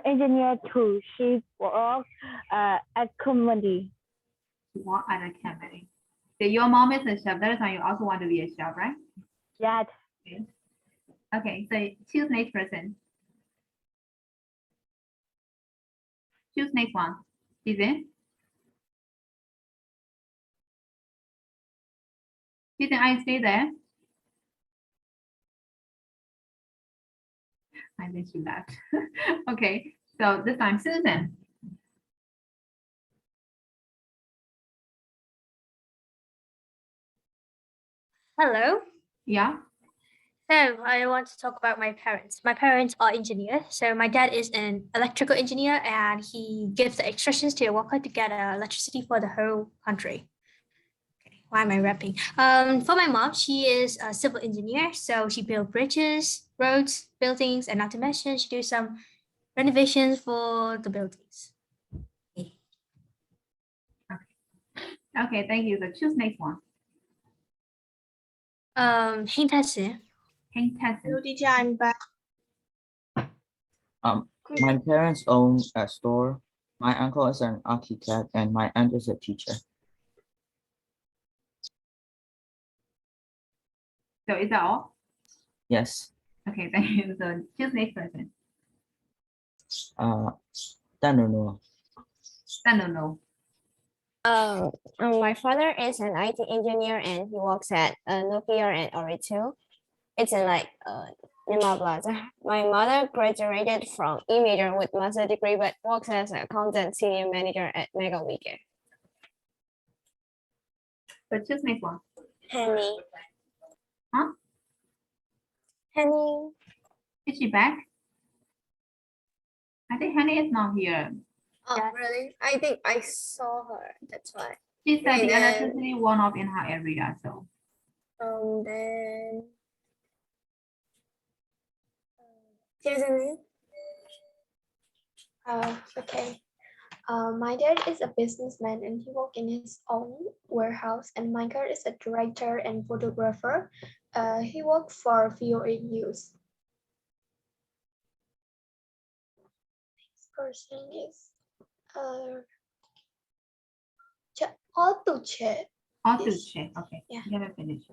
engineer too. She works at company. Work at a company. So your mom is a chef. That is why you also want to be a chef, right? Yes. Okay, so choose next person. Choose next one. Season. Season, I stay there. I think she left. Okay, so this time Susan. Hello. Yeah. So I want to talk about my parents. My parents are engineers. So my dad is an electrical engineer and he gives the instructions to a worker to get electricity for the whole country. Okay, why am I rapping? For my mom, she is a civil engineer. So she builds bridges, roads, buildings, and not to mention she do some renovations for the buildings. Okay, thank you. So choose next one. Heng Tashi. Heng Tashi. Hello, teacher, I'm back. My parents own a store. My uncle is an architect and my aunt is a teacher. So is that all? Yes. Okay, thank you. So choose next person. Tanono. Tanono. My father is an IT engineer and he works at Nokia and Oritel. It's in Nima Plaza. My mother graduated from e-major with master degree but works as a content senior manager at Mega Weekend. So choose next one. Henny. Huh? Henny. Is she back? I think Henny is not here. Oh, really? I think I saw her. That's why. She said And the then- electricity went off in her area, so. Then. Here's a name. Okay. My dad is a businessman and he works in his own warehouse, and my girl is a director and photographer. He works for VOA News. Next person is Otuche. Otuche, okay. Yeah. You haven't finished.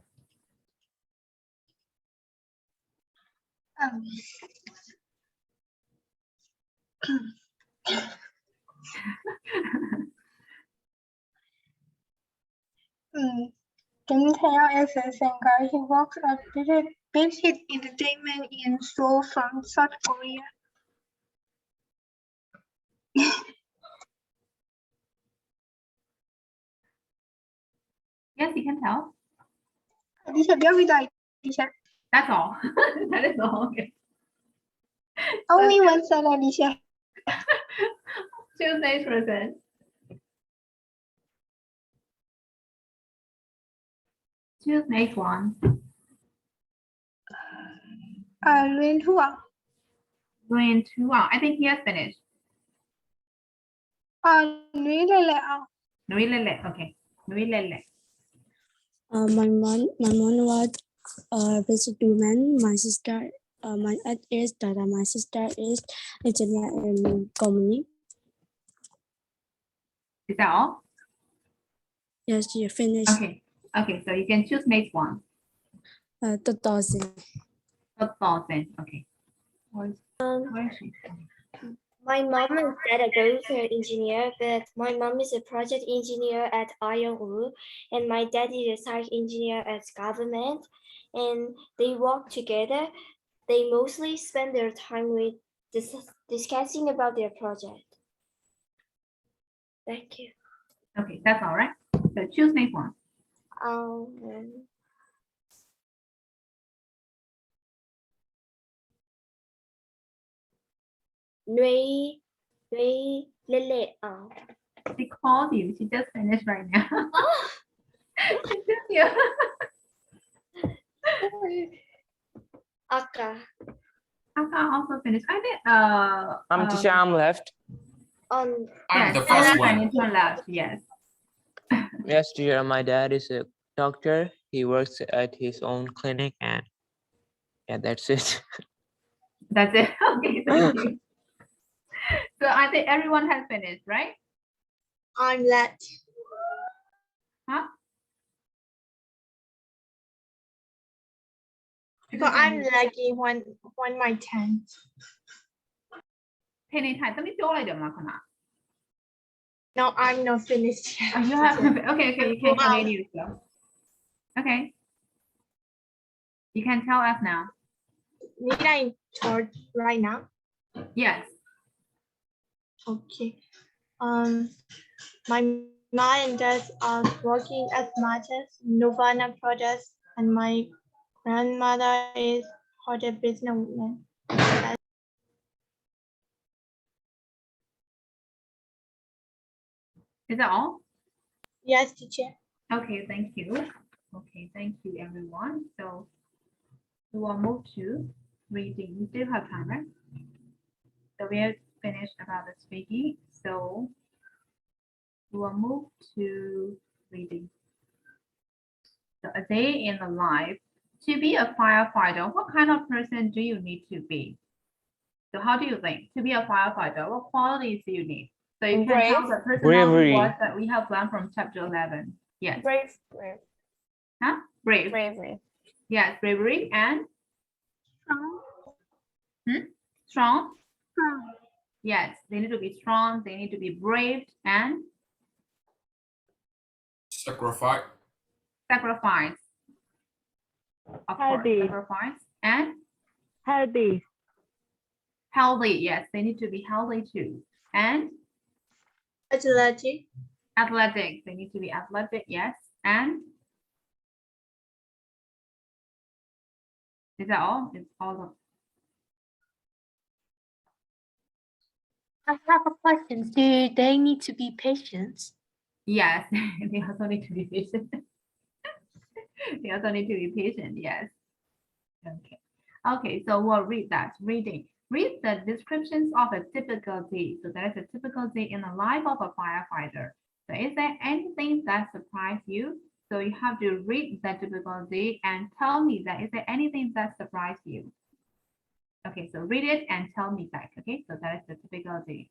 Kim Tae is a singer. He works at Big Hit Entertainment in Seoul from South Korea. Yes, you can tell. Teacher, very nice, teacher. That's all. That is all. Okay. Only one sentence, teacher. Choose next person. Choose next one. Luyện Thuong. Luyện Thuong. I think he has finished. Nui Lê Lệ. Nui Lê Lệ. Okay. Nui Lê Lệ. My mom was a businesswoman. My sister, my aunt is Tata. My sister is engineer in company. Is that all? Yes, you finished. Okay. Okay, so you can choose next one. 2000. 2000. Okay. Where is she? My mom and dad are both engineer, but my mom is a project engineer at IOU, and my dad is a site engineer at government, and they work together. They mostly spend their time with discussing about their project. Thank you. Okay, that's all right. So choose next one. Nwe Lwin. She called you. She just finished right now. She just here. Aka. Aka also finished. I think Teacher, I'm left. I'm yes, the first one. and turn left. Yes. Yes, teacher, my dad is a doctor. He works at his own clinic, and yeah, that's it. That's it. Okay, thank you. So I think everyone has finished, right? I'm left. Huh? So I'm lagging one my 10. เพนในไทยต้องมีโจ้อะไรเดี๋ยวมาคนน่ะ No, I'm not finished yet. Oh, you have okay, you can continue. So. Okay. You can tell us now. Need I start right now? Yes. Okay. My mom and dad are working at Matas Novana projects, and my grandmother is a businesswoman. Is that all? Yes, teacher. Okay, thank you. Okay, thank you, everyone. So we will move to reading. We still have time, right? So we have finished about the speaking. So we will move to reading. So a day in the life. To be a firefighter, what kind of person do you need to be? So how do you think? To be a firefighter, what qualities do you need? So you can tell the personality words that we have learned from chapter 11. Yes. Brave. Huh? Brave. Bravery. Yes, bravery and Strong. Strong. Strong. Yes, they need to be strong. They need to be brave and Sacrifice. Sacrifice. Of Healthy. course, sacrifice and Healthy. Healthy. Yes, they need to be healthy too. And Athletic. athletic. They need to be athletic. Yes, and Is that all? It's all of. I have a question. Do they need to be patient? Yes, they also need to be patient. They also need to be patient, yes. Okay. Okay, so we'll read that. Reading. Read the descriptions of a typical day. So that is a typical day in the life of a firefighter. So is there anything that surprised you? So you have to read the typical day and tell me that is there anything that surprised you? Okay, so read it and tell me back. Okay, so that is the typical day.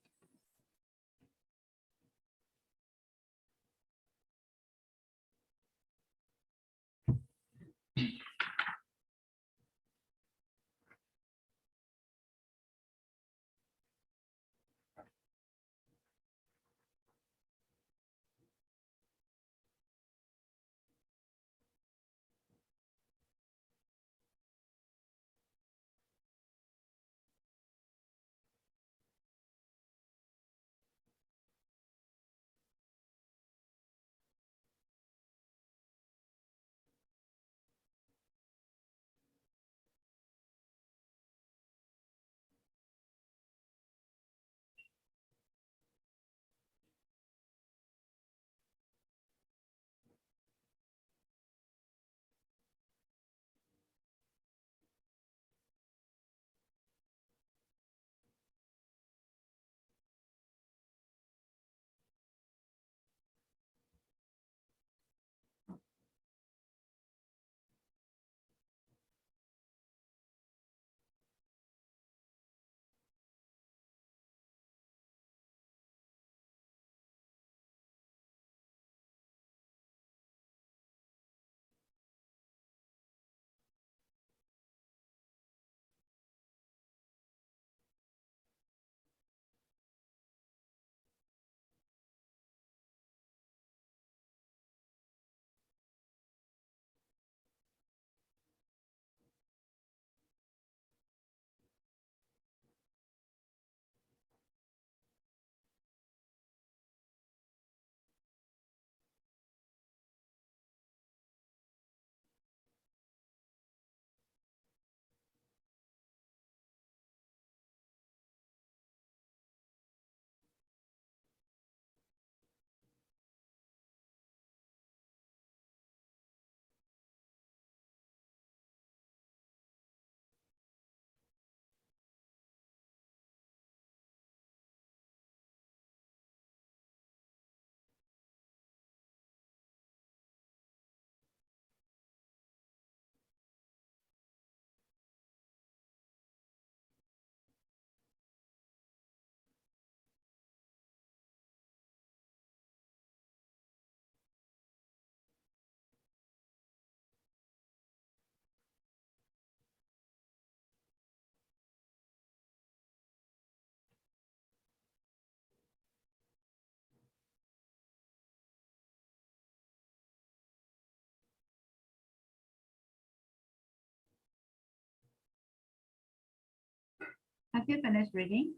Have you finished reading?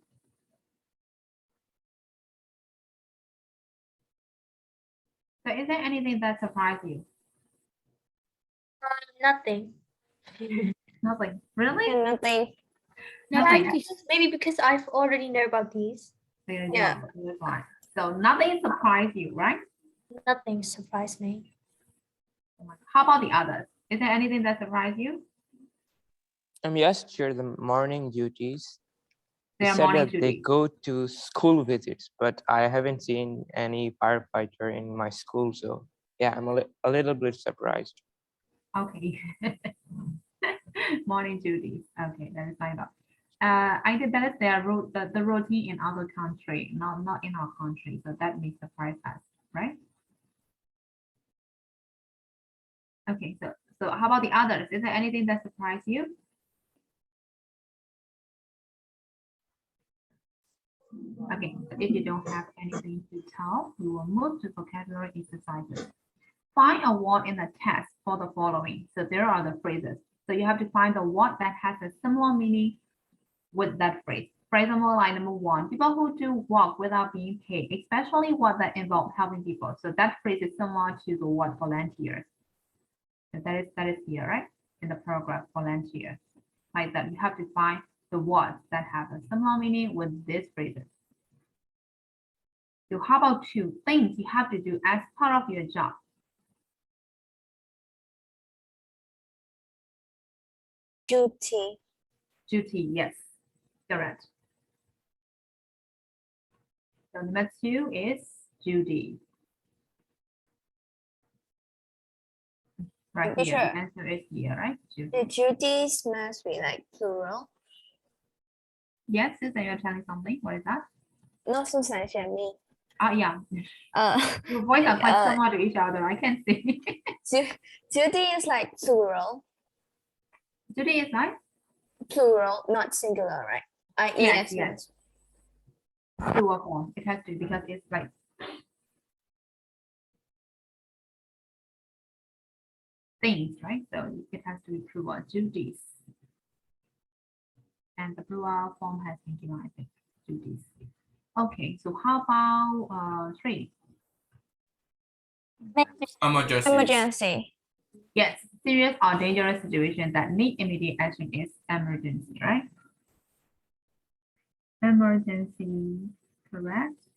So is there anything that surprised you? Nothing. Nothing. Really? Nothing. Nothing. Maybe because I've already know about these. Yeah. That's fine. So nothing surprised you, right? Nothing surprised me. How about the others? Is there anything that surprised you? Yes, sure. The morning duties. They Their said morning that they duties. go to school visits, but I haven't seen any firefighter in my school. So yeah, I'm a little bit surprised. Okay. Morning duties. Okay, let me find out. I think that is the routine in other country, not in our country. So that may surprise us, right? Okay, so how about the others? Is there anything that surprised you? Okay, so if you don't have anything to tell, we will move to vocabulary exercises. Find a word in the text for the following. So there are the phrases. So you have to find the word that has a similar meaning with that phrase. For example, like number one, people who do work without being paid, especially work that involve helping people. So that phrase is similar to the word volunteers. So that is here, right? in the paragraph volunteer. Like that, you have to find the words that have a similar meaning with these phrases. So how about 2 things you have to do as part of your job? Duty. Duty, yes, correct. So number 2 is duty. Right here, the answer is here, right? Duty. The duties must be like plural. Yes, Susan, you're telling something. What is that? No, Susan, me. Yeah. Your voice are quite similar to each other. I can see. Duty is like plural. Duty is like? Plural, not singular, right? Yes. Plural form. It has to, because it's like things, right? So it has to be plural. Duties. And the plural form has singular, I think. Duties. Okay, so how about 3? Emergency. Yes, serious or dangerous situation that need immediate action is emergency, right? Emergency, correct?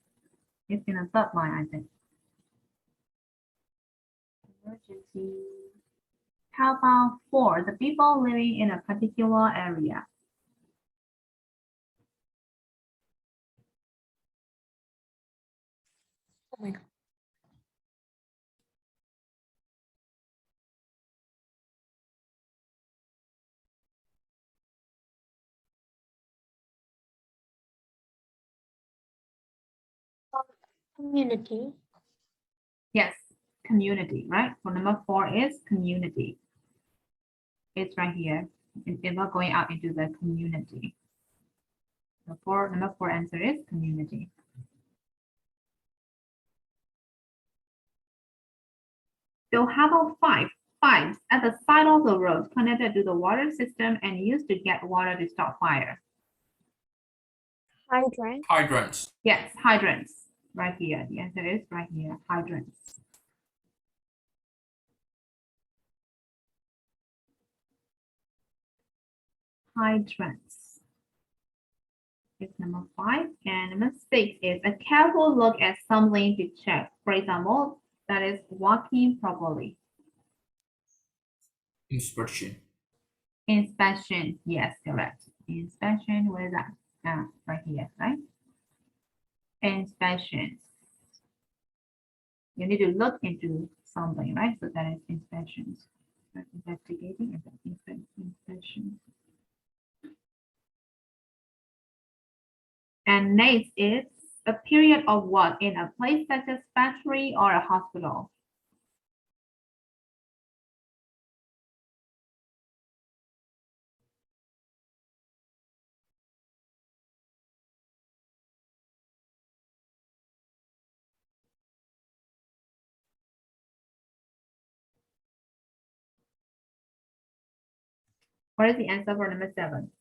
It's in a third line, I think. Emergency. How about 4? The people living in a particular area. Oh my God. Community. Yes, community, right? So number 4 is community. It's right here. It's not going out into the community. So number 4 answer is community. So how about 5? Pipes at the side of the road connected to the water system and used to get water to stop fire. Hydrant. Hydrants. Yes, hydrants. Right here. The answer is right here. Hydrants. Hydrants. It's number 5. And number 6 is a careful look at something to check. For example, that is walking properly. Inspection. Inspection. Yes, correct. Inspection. Where is that? Right here, right? Inspections. You need to look into something, right? So that is inspections. Investigating and inspection. And next is a period of work in a place such as factory or a hospital. What is the answer for number 7?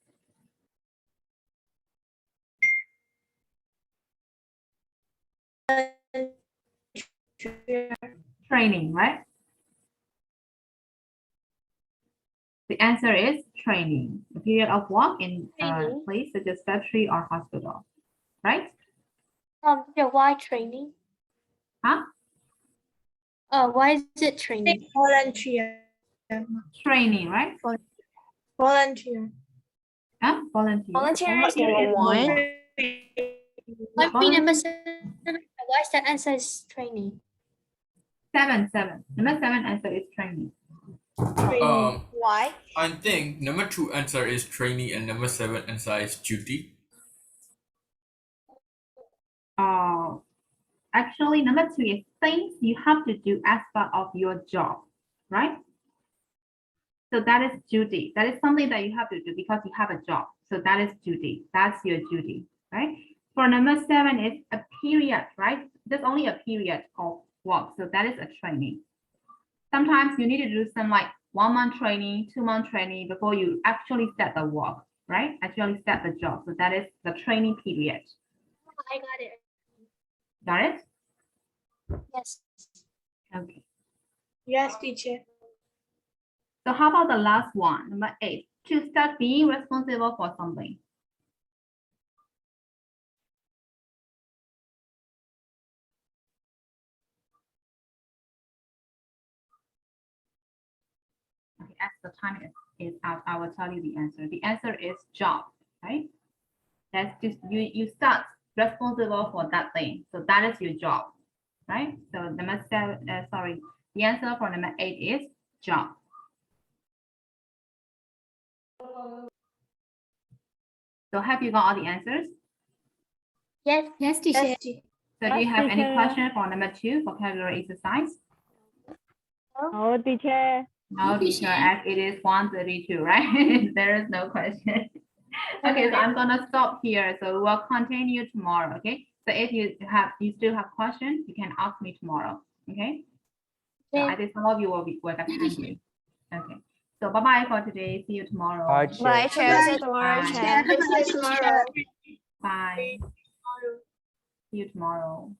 Training, right? The answer is training. A period of work in a place such as factory or hospital, right? Yeah, why training? Huh? Why is it training? Volunteer. Training, right? Volunteer. Huh? Volunteer. Volunteer is number 1. I mean, number 7. Why is that answer is training? 7. Number 7 answer is training. Why? I think number 2 answer is training and number 7 answer is duty. Actually, number 2 is things you have to do as part of your job, right? So that is duty. That is something that you have to do because you have a job. So that is duty. That's your duty, right? For number 7 is a period, right? There's only a period of work. So that is a training. Sometimes you need to do some like 1-month training, 2-month training before you actually start the work, right? Actually start the job. So that is the training period. I got it. Got it? Yes. Okay. Yes, teacher. So how about the last one, number 8, to start being responsible for something? Okay, as the time is out, I will tell you the answer. The answer is job, right? That's just you start responsible for that thing. So that is your job, right? So number 7, sorry, the answer for number 8 is job. So have you got all the answers? Yes. Yes, teacher. So do you have any question for number 2, vocabulary exercise? No, teacher. No, teacher, as it is 1:32, right? There is no question. Okay, so I'm gonna stop here. So we'll continue tomorrow, okay? So if you still have questions, you can ask me tomorrow, okay? So I think some of you will get hungry. Okay. So bye-bye for today. See you tomorrow. Bye, Bye, Chair. See you tomorrow, Bye. Chair. Bye. See you tomorrow.